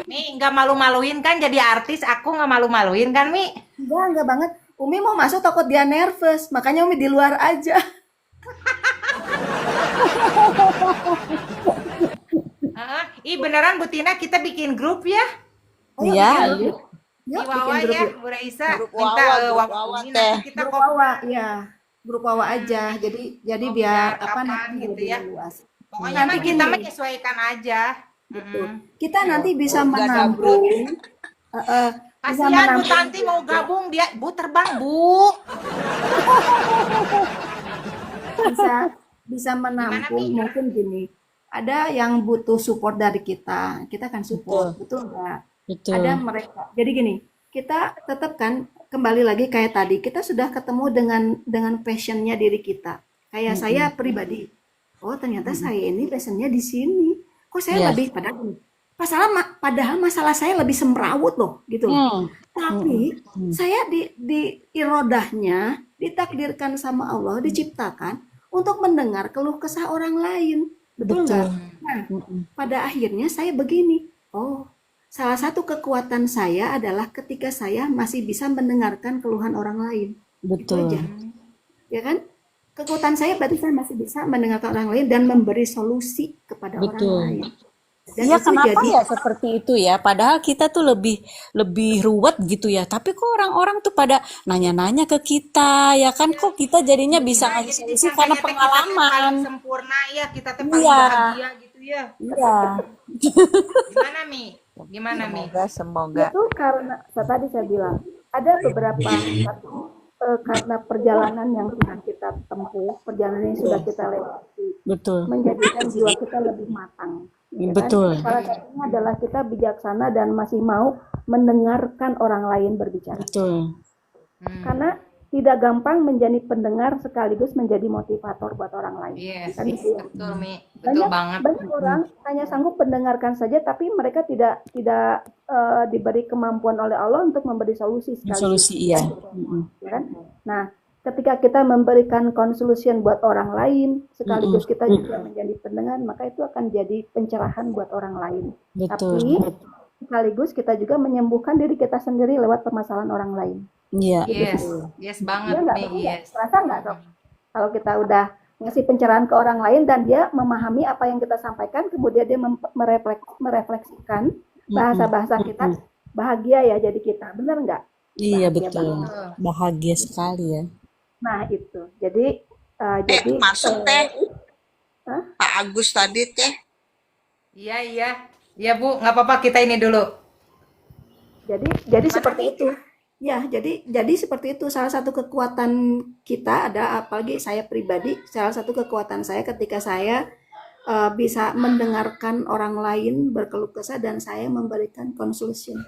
Mi nggak malu-maluin kan jadi artis? Aku nggak malu-maluin kan Mi? Enggak banget. Umi mau masuk takut dia nervous, makanya Umi di luar aja. Ih beneran Bu Tina kita bikin grup ya? Ayo Iya, bikin iya. grup. Di Yuk, bikin Wawa grup ya, yuk. Bu Raisa. Grup Minta Wawa, grup Wawa Wawa ini teh. nanti kita Grup Wawa, ya. Grup Wawa aja. Jadi biar biar apa kapan nanti gitu lebih ya. luas. Pokoknya Nanti mah kita gini, menyesuaikan aja. betul. Mm-mm. Kita nanti bisa Nggak gabrut. menampung, bisa Kasihan Bu menampung Tanti mau gabung dia. Bu terbang Bu. bisa bisa Gimana menampung Mi? mungkin gini. Ada yang butuh support dari kita kan support, betul nggak? Ada Betul. mereka. Jadi gini, kita tetap kan kembali lagi kayak tadi, kita sudah ketemu dengan passionnya diri kita. Kayak saya Mm-mm. pribadi, oh ternyata saya ini passionnya di sini. Kok saya Iya. lebih padahal masalah saya lebih semrawut loh, gitu loh. Hmm. Tapi Mm-mm. saya di irodahnya ditakdirkan sama Allah, diciptakan untuk mendengar keluh kesah orang lain. Betul nggak? Betul. Nah, Mm-mm. pada akhirnya saya begini. Oh, salah satu kekuatan saya adalah ketika saya masih bisa mendengarkan keluhan orang lain. Itu aja. Betul. Ya kan? Kekuatan saya berarti saya masih bisa mendengarkan orang lain dan memberi solusi kepada orang Betul. lain. Dan Iya, itu kenapa jadi ya seperti itu ya? Padahal kita tuh lebih lebih ruwet gitu ya. Tapi kok orang-orang tuh pada nanya-nanya ke kita, ya kan? Iya. Kok kita jadinya bisa Nah, ngasih jadi solusi karena disangkanya teh kita teh pengalaman. paling sempurna ya, kita teh paling Iya, bahagia gitu ya. iya, Gimana Mi? Gimana Mi? Semoga. itu karena tadi saya bilang ada beberapa satu karena perjalanan yang sudah kita tempuh, perjalanan yang sudah kita lewati, betul, menjadikan jiwa kita lebih matang, ya kan? betul, Salah satunya adalah kita bijaksana dan masih mau mendengarkan orang lain berbicara. betul, Karena tidak gampang menjadi pendengar sekaligus menjadi motivator buat orang lain. Yes, Kan gitu ya. betul Mi. Betul Banyak banget. banyak orang hanya sanggup mendengarkan saja, tapi mereka tidak diberi kemampuan oleh Allah untuk memberi solusi sekaligus. solusi iya. Ya kan? Nah, ketika kita memberikan conclusion buat orang lain, sekaligus kita juga menjadi pendengar, maka itu akan jadi pencerahan buat orang lain. Betul, Tapi sekaligus kita juga menyembuhkan diri kita sendiri lewat permasalahan orang lain. iya, Yes, yes banget Iya nggak? Mi. Yes. Terasa nggak, Dok? Kalau kita udah ngasih pencerahan ke orang lain dan dia memahami apa yang kita sampaikan, kemudian dia merefleksikan bahasa-bahasa kita, bahagia ya jadi kita. Benar nggak? iya Bahagia betul. banget. Bahagia sekali ya. Nah, itu. Jadi Masuk teh Hah? Pak Agus tadi teh. Iya, iya. Iya Bu, nggak apa-apa kita ini dulu. jadi seperti itu. Ya, jadi seperti itu. Salah satu kekuatan kita ada, apalagi saya pribadi, salah satu kekuatan saya ketika saya bisa mendengarkan orang lain berkeluh kesah dan saya memberikan conclusion.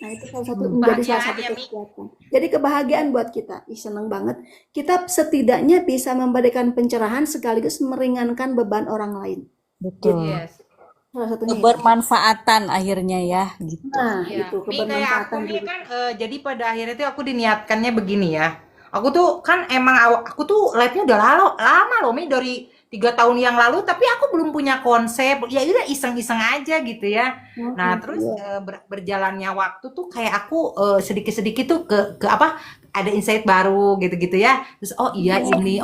Nah, itu salah satu menjadi salah satu Bahagiaan ya, Mi. kekuatan. Jadi kebahagiaan buat kita. Ih, seneng banget. Kita setidaknya bisa memberikan pencerahan sekaligus meringankan beban orang lain. Betul. Yes. Salah satunya itu. Kebermanfaatan akhirnya ya, gitu. Nah, Iya, itu Mi kayak aku kebermanfaatan nih diri. kan jadi pada akhirnya tuh aku diniatkannya begini ya. Aku tuh kan emang aku tuh live-nya udah lama loh Mi dari 3 tahun yang lalu, tapi aku belum punya konsep. Ya udah iseng-iseng aja gitu ya. Nah terus berjalannya waktu tuh kayak aku sedikit-sedikit tuh ke apa ada insight baru gitu-gitu ya. Terus oh iya ini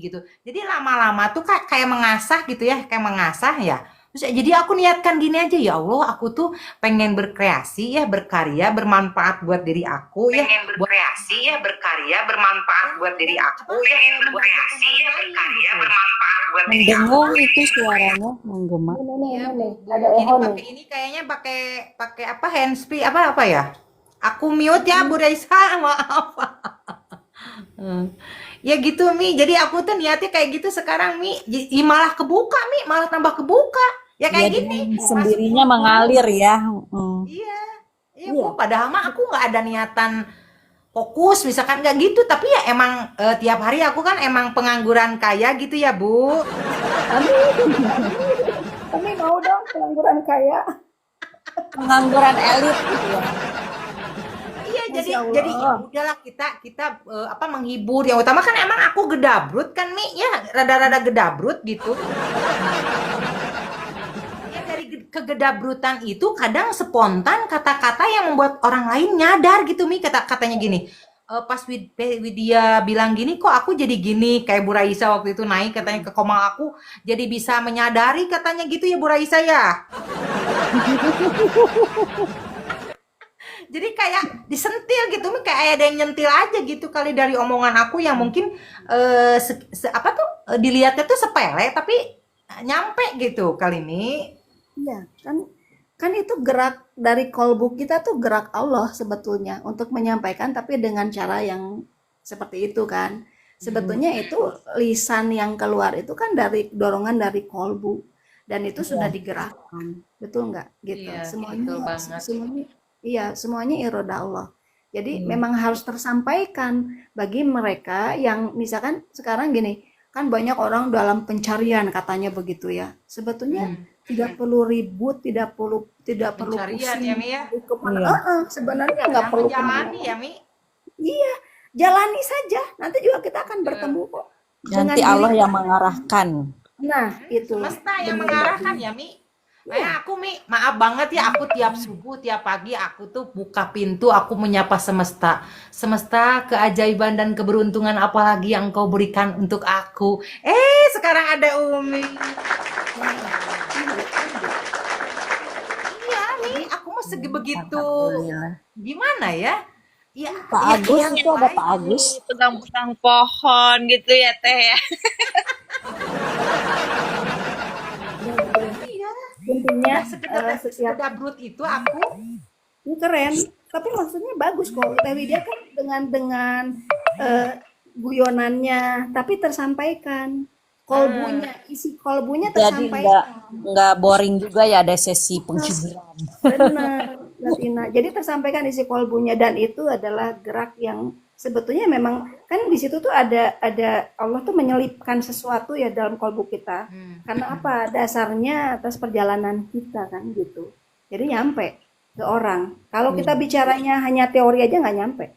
gitu. Jadi lama-lama tuh kayak mengasah gitu ya, kayak mengasah ya. Terus jadi aku niatkan gini aja, ya Allah, aku tuh pengen berkreasi ya, berkarya, bermanfaat buat diri aku ya, Berkreasi ya, berkarya, bermanfaat buat diri aku ya. Berkreasi ya, berkarya, bermanfaat buat diri aku. Mendengung itu suaranya menggema. Iya, Bu. Ada Ini eho nih. pakai ini kayaknya pakai apa handsfree apa ya? Aku mute ya Bu Raisa, maaf. Ya gitu Mi. Jadi aku tuh niatnya kayak gitu sekarang Mi. Malah kebuka Mi, malah tambah kebuka. Ya Ya kayak gini. dengan sendirinya mengalir ya. Iya. Iya Bu, padahal mah aku nggak ada niatan fokus misalkan nggak gitu, tapi ya emang tiap hari aku kan emang pengangguran kaya gitu ya Bu. Kami mau dong pengangguran kaya. Pengangguran elit gitu ya. Iya, jadi Masya Allah. jadi ya udahlah kita apa menghibur. Yang utama kan emang aku gedabrut kan Mi ya, rada-rada gedabrut gitu. Ya dari kegedabrutan itu kadang spontan kata-kata yang membuat orang lain nyadar gitu Mi, kata-katanya gini. Pas Widya bilang gini kok aku jadi gini, kayak Bu Raisa waktu itu naik katanya ke komang aku jadi bisa menyadari katanya gitu ya Bu Raisa ya. Jadi kayak disentil gitu Mi, kayak ada yang nyentil aja gitu kali dari omongan aku yang mungkin apa tuh dilihatnya tuh sepele tapi nyampe gitu kali Mi. Iya, kan itu gerak dari kolbu kita tuh gerak Allah sebetulnya untuk menyampaikan, tapi dengan cara yang seperti itu kan. Sebetulnya itu lisan yang keluar itu kan dari dorongan dari kolbu dan itu sudah digerakkan, betul nggak? Gitu. Iya, Semuanya, betul banget. semuanya iroda Allah. Jadi memang harus tersampaikan bagi mereka yang misalkan sekarang gini, kan banyak orang dalam pencarian katanya begitu ya. Sebetulnya tidak perlu ribut, tidak perlu Pencarian pusing. ya Mi ya. Sebenarnya nggak perlu Jalani kemana. ya Mi. Iya, jalani saja. Nanti juga kita akan bertemu kok. Nanti Dengan Allah diri yang kita. mengarahkan. Nah, itu. Semesta yang Benar mengarahkan banget. ya Mi. Kayak aku Mi, maaf banget ya, aku tiap subuh, tiap pagi aku tuh buka pintu, aku menyapa semesta. Semesta, keajaiban dan keberuntungan apalagi yang kau berikan untuk aku. Sekarang ada Umi. begitu Alhamdulillah. gimana ya? Ya, Pak ya Agus yang itu ada lain Pak Agus. Pegang-pegang pohon gitu ya Teh ya. iya, Intinya udah sekedar setiap sedabrut itu aku. ini keren, tapi maksudnya bagus kok. Teh Widya kan dengan eh, guyonannya, tapi tersampaikan. Kolbunya, isi kolbunya Jadi tersampaikan. nggak boring juga ya ada sesi penghiburan. Benar, Latina. Jadi tersampaikan isi kolbunya dan itu adalah gerak yang sebetulnya memang kan di situ tuh ada Allah tuh menyelipkan sesuatu ya dalam kolbu kita. Karena apa? Dasarnya atas perjalanan kita kan gitu. Jadi nyampe ke orang. Kalau kita bicaranya hanya teori aja nggak nyampe.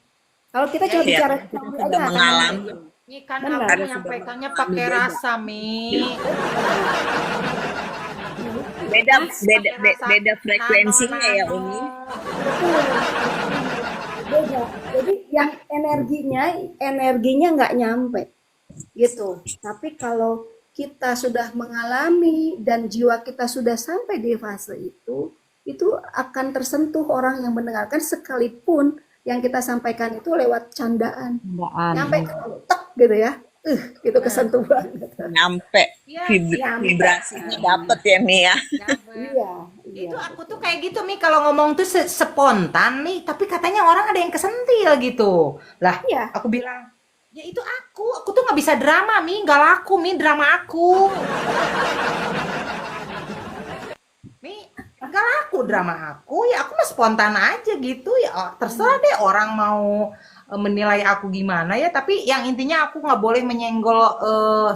Kalau kita cuma Iya, bicara kita teori sudah aja nggak akan mengalami. nyampe. Ini kan Benar. aku Karena sudah menyampaikannya mengalami pakai beda. rasa, Mi. Beda Mas, beda pakai rasa beda frekuensinya ya nano-nano. Umi. Beda. Jadi yang energinya nggak nyampe gitu. Tapi kalau kita sudah mengalami dan jiwa kita sudah sampai di fase itu akan tersentuh orang yang mendengarkan sekalipun yang kita sampaikan itu lewat candaan. Nyampe ke otak gitu ya. Gitu kesentuh banget. Nyampe Iya, Nyampe. vibrasinya dapet ya Mi ya. dapet. Iya, iya. Itu aku tuh kayak gitu, Mi, kalau ngomong tuh spontan, Mi, tapi katanya orang ada yang kesentil gitu. Lah, Iya. aku bilang, ya itu aku tuh nggak bisa drama, Mi, nggak laku, Mi, drama aku. Mi, nggak laku drama aku, ya aku mah spontan aja gitu, ya terserah deh orang mau menilai aku gimana ya, tapi yang intinya aku nggak boleh menyenggol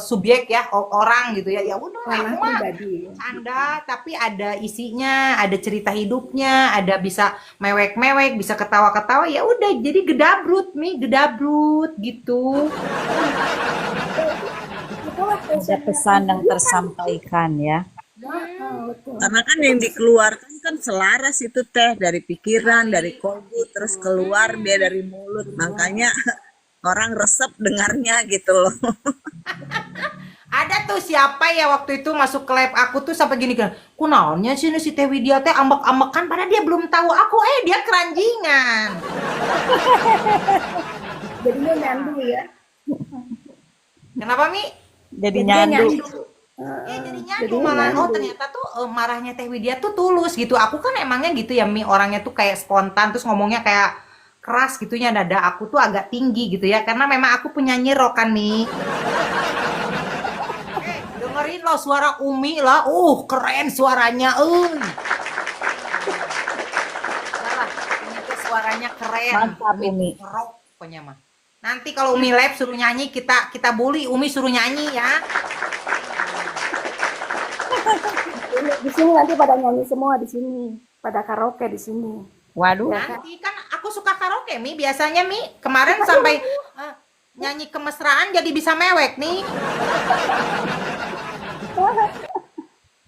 subjek ya, orang gitu ya, ya udah aku Ranah mah pribadi. canda, tapi ada isinya, ada cerita hidupnya, ada bisa mewek-mewek, bisa ketawa-ketawa, ya udah jadi gedabrut, Mi, gedabrut gitu. Itulah Ada passionnya pesan yang dia kan. tersampaikan ya. Betul. Karena kan yang dikeluarkan kan selaras itu Teh dari pikiran, dari kolbu terus keluar dia dari mulut. Makanya orang resep dengarnya gitu loh. Ada tuh siapa ya waktu itu masuk ke lab aku tuh sampai gini kan, kunaonnya sih si Teh Widya teh ambek-ambekan padahal dia belum tahu aku, dia keranjingan. Jadinya nyandu ya. Kenapa, Mi? Jadi Jadinya nyandu. nyandu. Ya jadi nyandu Jadinya malah. Oh nyandu. ternyata tuh marahnya Teh Widya tuh tulus gitu. Aku kan emangnya gitu ya, Mi, orangnya tuh kayak spontan terus ngomongnya kayak keras gitunya, nada aku tuh agak tinggi gitu ya, karena memang aku penyanyi rock kan, Mi. Dengerin lo suara Umi lah, keren suaranya, Salah, Umi tuh suaranya keren. Mantap, Umi Umi. tuh rock pokoknya mah. Nanti kalau Umi live suruh nyanyi, kita bully Umi suruh nyanyi ya. Di sini nanti pada nyanyi semua di sini, pada karaoke di sini. Waduh. Ya kan? Nanti kan aku suka karaoke, Mi, biasanya, Mi. Kemarin sampai nyanyi kemesraan jadi bisa mewek nih.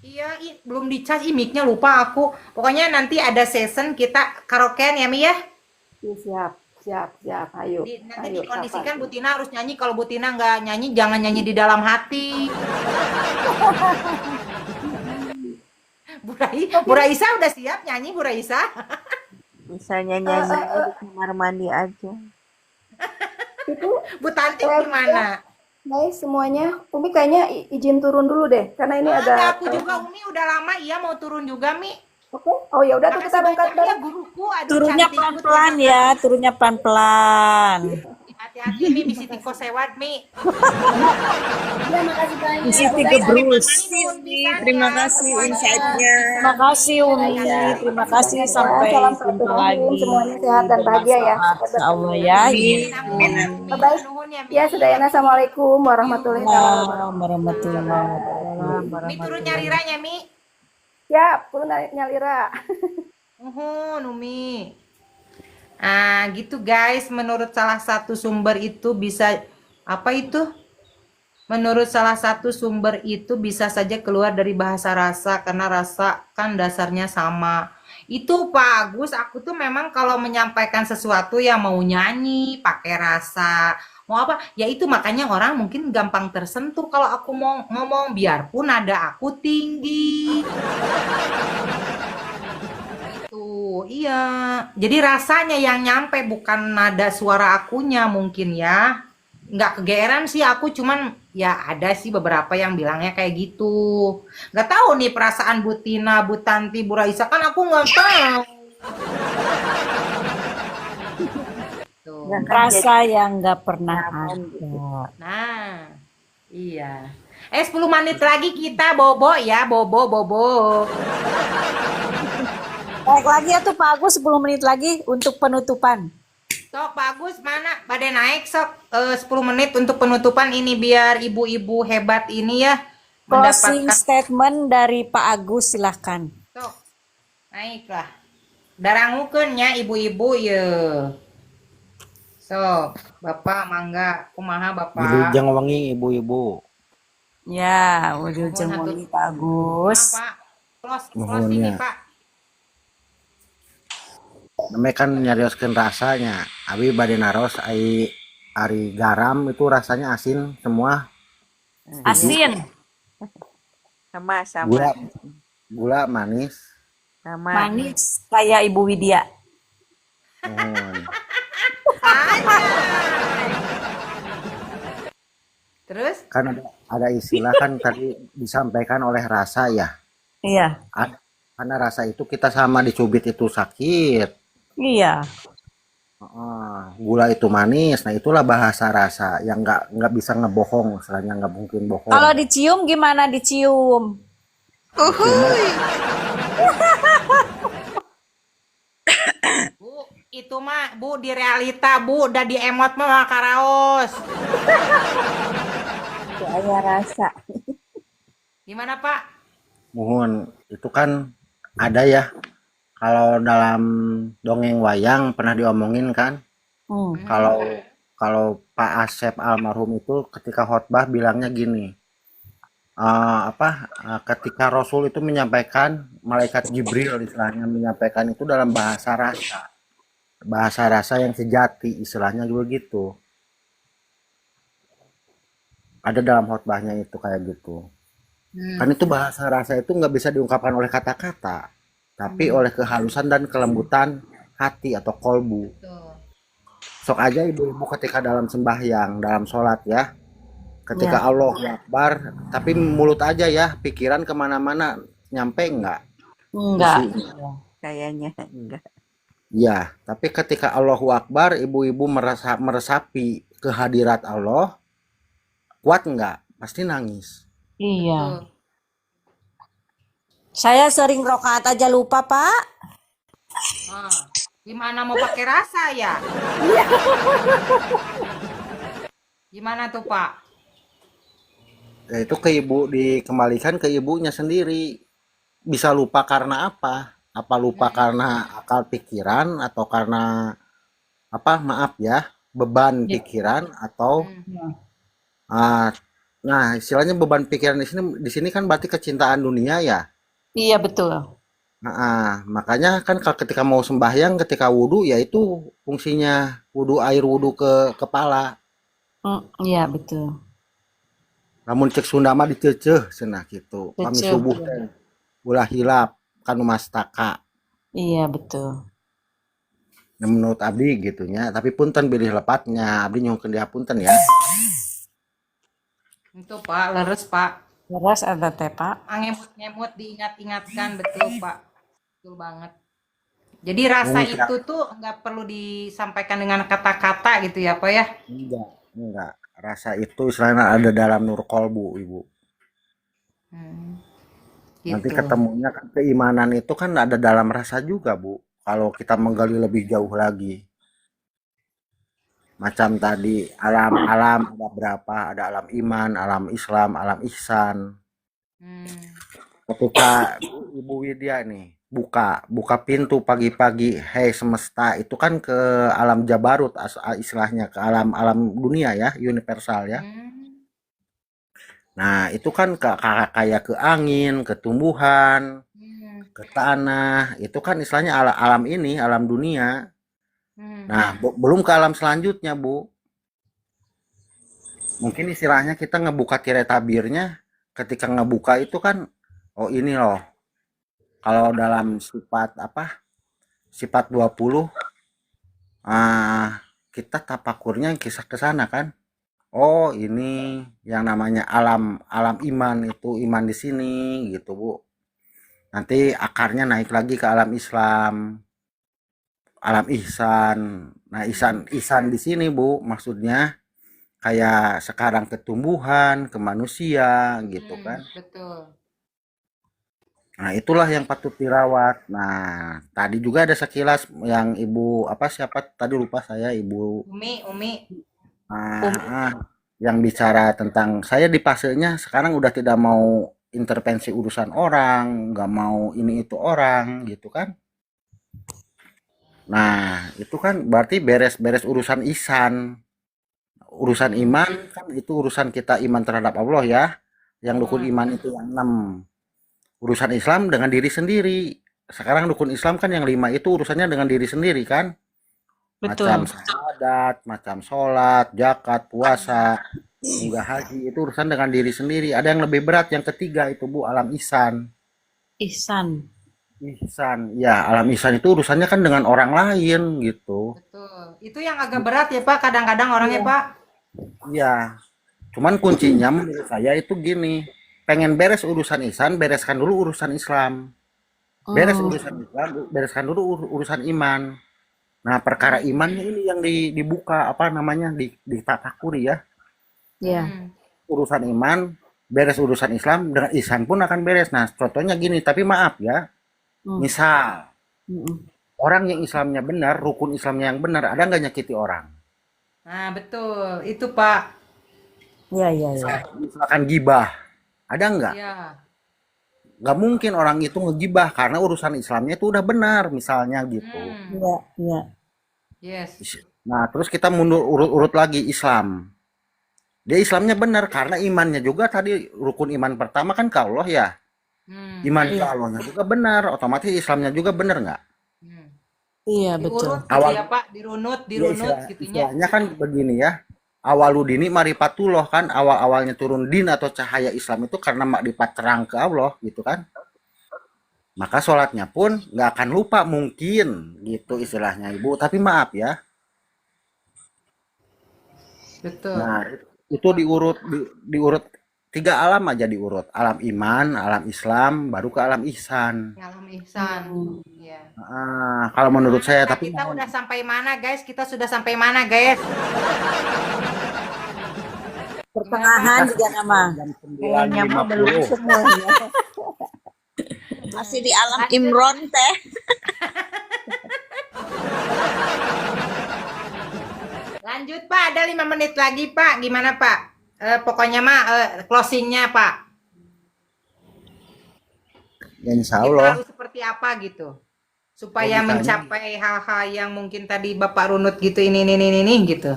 Iya, belum dicas mic-nya, lupa aku. Pokoknya nanti ada season kita karaokean ya, Mi ya. Iya, siap. Ayo. Nanti Ayo, dikondisikan kapan? Bu Tina harus nyanyi. Kalau Bu Tina nggak nyanyi, jangan nyanyi di dalam hati. Bu Raisa udah siap nyanyi, Bu Raisa? Bisa nyanyi di kamar mandi aja. Itu Bu Tanti gimana? guys semuanya, Umi kayaknya izin turun dulu deh, karena ini Ada ada. aku juga, Umi udah lama iya mau turun juga, Mi. Oke. Oh ya udah tuh Makasih kita berangkat banyak ya bareng. guruku, aduh Turunnya cantik. pelan-pelan ya, turunnya pelan-pelan. Hati-hati, Mi, bisa tiko sewat, Mi. Ya makasih banyak. Isi Udah, tiga Umi. brus. Terima kasih insight-nya. Terima kasih Umi, terima kasih sampai Salam jumpa satu lagi. semuanya sehat dan bahagia ya. Insya Allah ya. Amin. Bye-bye. Ya sudah ya. Assalamualaikum warahmatullahi wabarakatuh. Assalamualaikum warahmatullahi wabarakatuh. Mi turun nyariranya, Mi. Ya, perlu nyalira. Umi. Gitu guys, menurut salah satu sumber itu bisa apa itu? Menurut salah satu sumber itu bisa saja keluar dari bahasa rasa karena rasa kan dasarnya sama. Itu Pak Agus, aku tuh memang kalau menyampaikan sesuatu ya mau nyanyi pakai rasa, mau apa? Ya itu makanya orang mungkin gampang tersentuh kalau aku mau ngomong biarpun nada aku tinggi. Itu Iya. Jadi rasanya yang nyampe bukan nada suara akunya mungkin ya. Nggak kegeeran sih aku, cuman ya ada sih beberapa yang bilangnya kayak gitu. Nggak tahu nih perasaan Bu Tina, Bu Tanti, Bu Raisa, kan aku nggak tahu. Nggak Tuh. kan jadi Rasa yang nggak pernah nyaman gitu. ada. Nah, iya. 10 menit lagi kita bobo ya, bobo, bobo. Baik lagi ya tuh Pak Agus 10 menit lagi untuk penutupan. Sok Pak Agus mana? Pada naik sok 10 menit untuk penutupan ini biar ibu-ibu hebat ini ya Closing mendapatkan. statement dari Pak Agus silahkan. Sok naiklah. Darangukeun nya ibu-ibu ye. Sok, Bapak mangga kumaha Bapak? Wilujeng wengi ibu-ibu. Ya, Mohon wilujeng hatur wengi Pak Agus. Pak. Close Nuhun ini nya. Pak. Namanya kan nyarioskeun rasanya. Abi bade naros ari garam itu rasanya asin semua. Setuju. Asin, Sama sama Gula gula manis. sama. manis kayak Ibu Widya. Nuhun. Terus? Kan ada istilah kan tadi disampaikan oleh rasa ya. Iya, Karena rasa itu kita sama dicubit itu sakit. iya. Gula itu manis. Nah itulah bahasa rasa yang nggak bisa ngebohong. Istilahnya nggak mungkin bohong. Kalau dicium gimana dicium? Bu, itu mah Bu di realita Bu, udah di emot mah karaos. Kayak rasa. Gimana Pak? Muhun itu kan ada ya kalau dalam dongeng wayang pernah diomongin kan Hmm. kalau kalau Pak Asep almarhum itu ketika khotbah bilangnya gini ketika Rasul itu menyampaikan malaikat Jibril istilahnya menyampaikan itu dalam bahasa rasa yang sejati istilahnya juga gitu ada dalam khotbahnya itu kayak gitu kan itu bahasa rasa itu nggak bisa diungkapkan oleh kata-kata tapi oleh kehalusan dan kelembutan hati atau kolbu. Tuh. Sok aja ibu-ibu ketika dalam sembahyang, dalam sholat ya, ketika Ya, Allahu Akbar, tapi mulut aja ya, pikiran kemana-mana, nyampe nggak enggak. isi? Kayaknya enggak. Ya, tapi ketika Allahu Akbar, ibu-ibu meresapi kehadirat Allah, kuat nggak? Pasti nangis. Iya. Tuh. Saya sering rokaat aja lupa, Pak. Ah, gimana mau pakai rasa ya? Gimana tuh Pak? Ya, itu ke ibu dikembalikan ke ibunya sendiri. Bisa lupa karena apa? Apa lupa karena akal pikiran atau karena apa? Maaf ya, beban Ya. pikiran atau Hmm. ah, nah istilahnya beban pikiran di sini kan berarti kecintaan dunia ya. Iya, betul. Makanya kan kalau ketika mau sembahyang, ketika wudhu ya itu fungsinya wudhu air wudhu ke kepala. Iya, betul. Namun cek Sunda mah diceceh cenah gitu. Pami Ceceh. subuh teh ulah hilap kanu mastaka. Iya, betul. Nah, menurut abdi gitunya, tapi punten bilih lepatnya. Abdi nyuhun dihapunten ya. Itu Pak, leres Pak. Beras ada teh, Pak. Ngemut-ngemut diingat-ingatkan betul Pak. Betul banget. Jadi rasa Ini itu tuh nggak perlu disampaikan dengan kata-kata gitu ya Pak ya? enggak. Rasa itu istilahnya ada dalam nur kolbu, Ibu. Hmm, Nanti gitu. ketemunya kan keimanan itu kan ada dalam rasa juga, Bu. Kalau kita menggali lebih jauh lagi. Macam tadi alam-alam ada berapa? Ada alam iman, alam Islam, alam ihsan. Hmm. Ketika Ibu Widya nih buka pintu pagi-pagi, hei semesta, itu kan ke alam Jabarut istilahnya, ke alam dunia ya, universal ya. Hmm. Nah, itu kan kayak ke angin, ke tumbuhan, Hmm. ke tanah, itu kan istilahnya alam ini, alam dunia. Hmm. Nah, belum ke alam selanjutnya, Bu. Mungkin istilahnya kita ngebuka tirai tabirnya, ketika ngebuka itu kan, oh ini loh, kalau dalam sifat 20, kita tapakurnya kisah ke sana kan. Oh, ini yang namanya alam alam iman, itu iman di sini gitu, Bu. Nanti akarnya naik lagi ke alam Islam, alam ihsan. Nah, ihsan ihsan di sini, Bu, maksudnya kayak sekarang ke tumbuhan, ke manusia gitu kan. Betul. Nah, itulah yang patut dirawat. Nah, tadi juga ada sekilas yang Ibu apa siapa tadi lupa saya, Ibu Umi. ah, ah, yang bicara tentang saya di fasenya sekarang udah tidak mau intervensi urusan orang, nggak mau ini itu orang gitu kan. Nah, itu kan berarti beres-beres urusan ihsan. Urusan iman kan itu urusan kita iman terhadap Allah ya. Yang rukun iman itu yang 6. Urusan Islam dengan diri sendiri. Sekarang rukun Islam kan yang 5 itu urusannya dengan diri sendiri kan. Macam Betul. syahadat, macam sholat, zakat, puasa, hingga haji itu urusan dengan diri sendiri. Ada yang lebih berat yang ketiga itu Bu, alam ihsan. Ihsan. Ihsan, ya alam ihsan itu urusannya kan dengan orang lain gitu. Betul. Itu yang agak berat ya Pak, kadang-kadang orangnya Pak. Iya, cuman kuncinya menurut saya itu gini, pengen beres urusan ihsan, bereskan dulu urusan Islam. Beres Oh, urusan Islam, bereskan dulu urusan iman. Nah, perkara imannya ini yang dibuka apa namanya ditafakuri ya. ya. Urusan iman, beres urusan Islam, dengan ihsan pun akan beres. Nah, contohnya gini, tapi maaf ya, Hmm. misal Mm-mm. orang yang Islamnya benar, rukun Islamnya yang benar, ada nggak nyakiti orang? Nah, betul. Itu Pak. Ya, ya, ya. Misalkan gibah, ada nggak? Ya. Nggak mungkin orang itu ngegibah karena urusan Islamnya itu udah benar, misalnya gitu. Ya, ya. Yes. Nah, terus kita mundur urut-urut lagi Islam. Dia Islamnya benar karena imannya juga tadi rukun iman pertama kan ke Allah ya. Iman ke Iya, Allahnya juga benar, otomatis Islamnya juga benar nggak? Hmm. iya betul. Diurut gitu Awal ya Pak, dirunut ya gitunya. istilahnya kan begini ya. Awaludini maripatullah kan awal-awalnya turun din atau cahaya Islam itu karena makrifat terang ke Allah gitu kan. Maka sholatnya pun nggak akan lupa mungkin gitu istilahnya Ibu. Tapi maaf ya. Betul. Nah, itu diurut 3 alam aja diurut. Alam iman, alam Islam, baru ke alam ihsan. Alam ihsan. Iya. Kalau menurut saya, Nah, tapi kita udah sampai mana guys? Kita sudah sampai mana guys? Pertengahan juga nama. jam Kayaknya mah belum 9.50. semuanya. Masih di alam Imron teh. Lanjut Pak, ada 5 menit lagi Pak. Gimana Pak? Pokoknya mah closingnya Pak. Ya insya Kita Allah. harus seperti apa gitu? Supaya Logikanya. mencapai hal-hal yang mungkin tadi Bapak runut gitu ini gitu.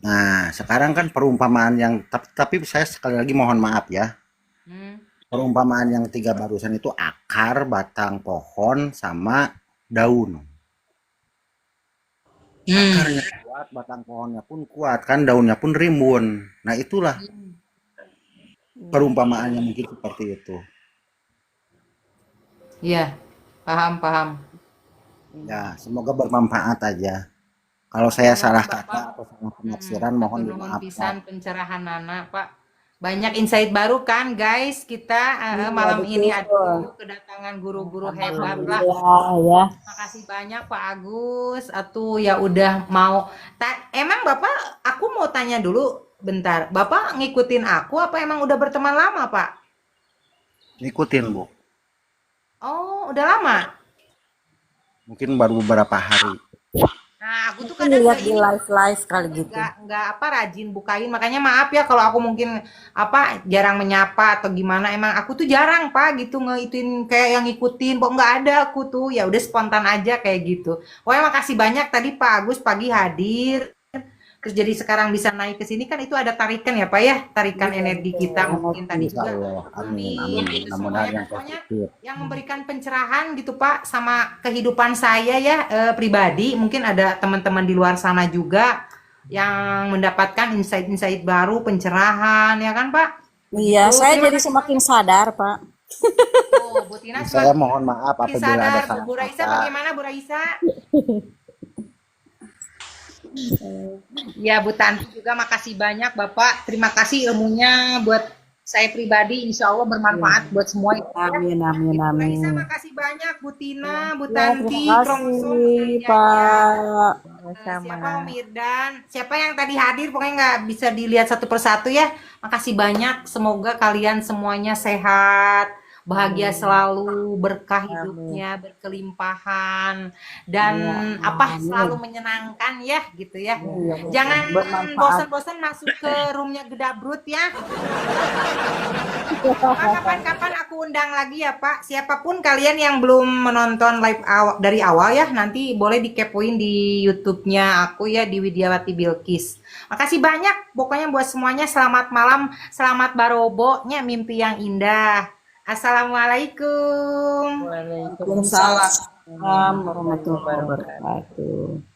Nah, sekarang kan perumpamaan yang, tapi saya sekali lagi mohon maaf ya. Hmm. Perumpamaan yang 3 barusan itu akar, batang pohon, sama daun. Akarnya kuat, batang pohonnya pun kuat, kan daunnya pun rimbun. Nah, itulah perumpamaannya mungkin seperti itu. Iya, paham. Ya, semoga bermanfaat aja. Kalau saya salah Semoga kata Bapak atau salah penafsiran, mohon Atur nuhun dimaafkan. pisan pencerahan Nana, Pak. Banyak insight baru kan, guys. Kita malam ini aduh kedatangan guru-guru hebat lah. Alhamdulillah ya. Makasih banyak Pak Agus. Atuh ya udah mau. Emang Bapak, aku mau tanya dulu bentar. Bapak ngikutin aku apa emang udah berteman lama, Pak? Ikutin, Bu. Oh, udah lama. Mungkin baru beberapa hari. Nah, aku tuh Mungkin kadang dilihat nggak di ini live kali gitu. nggak apa rajin bukain, makanya maaf ya kalau aku mungkin apa jarang menyapa atau gimana. Emang aku tuh jarang Pak gitu ngikutin kayak yang ngikutin, kok nggak ada aku tuh ya udah spontan aja kayak gitu. Pokoknya makasih banyak tadi Pak Agus pagi hadir, terus jadi sekarang bisa naik ke sini kan itu ada tarikan ya Pak ya, tarikan energi kita mungkin tadi Insya juga. Allah. Amin, Amin. amin. Itu Mudah-mudahan semuanya yang pokoknya positif. yang memberikan pencerahan gitu Pak sama kehidupan saya ya pribadi. Mungkin ada teman-teman di luar sana juga yang mendapatkan insight-insight baru, pencerahan ya kan Pak? Iya, Begitu. saya Terima jadi kasih semakin sadar, Pak. Tuh, Bu Tina Saya semakin mohon maaf apabila ada sadar. salah Bu Raisa kata. bagaimana Bu Raisa? Ya, Bu Tanti juga makasih banyak Bapak. Terima kasih ilmunya buat saya pribadi. Insya Allah bermanfaat buat semua. Amin, amin, Bu Raisa amin. makasih banyak, Bu Tina, Bu Ya, terima Tanti, kromosom, kasih, Kang Jaya. Pak. Siapa Om Sama-sama. Irdan? Siapa yang tadi hadir? Pokoknya nggak bisa dilihat satu persatu ya. Makasih banyak. Semoga kalian semuanya sehat, bahagia Amin. selalu, berkah Amin. hidupnya, berkelimpahan, dan Ya, selalu amin. menyenangkan ya, gitu ya. Iya, Jangan bermanfaat. bosan-bosan masuk ke roomnya Gedabrut ya. Pak, kapan-kapan aku undang lagi ya Pak. Siapapun kalian yang belum menonton live dari awal ya, nanti boleh dikepoin di YouTube-nya aku ya, di Widyawati Bilkis. Makasih banyak. Pokoknya buat semuanya selamat malam, selamat barobonya, mimpi yang indah. Assalamualaikum. Waalaikumsalam Waalaikumsalam warahmatullahi warahmatullahi wabarakatuh. wabarakatuh.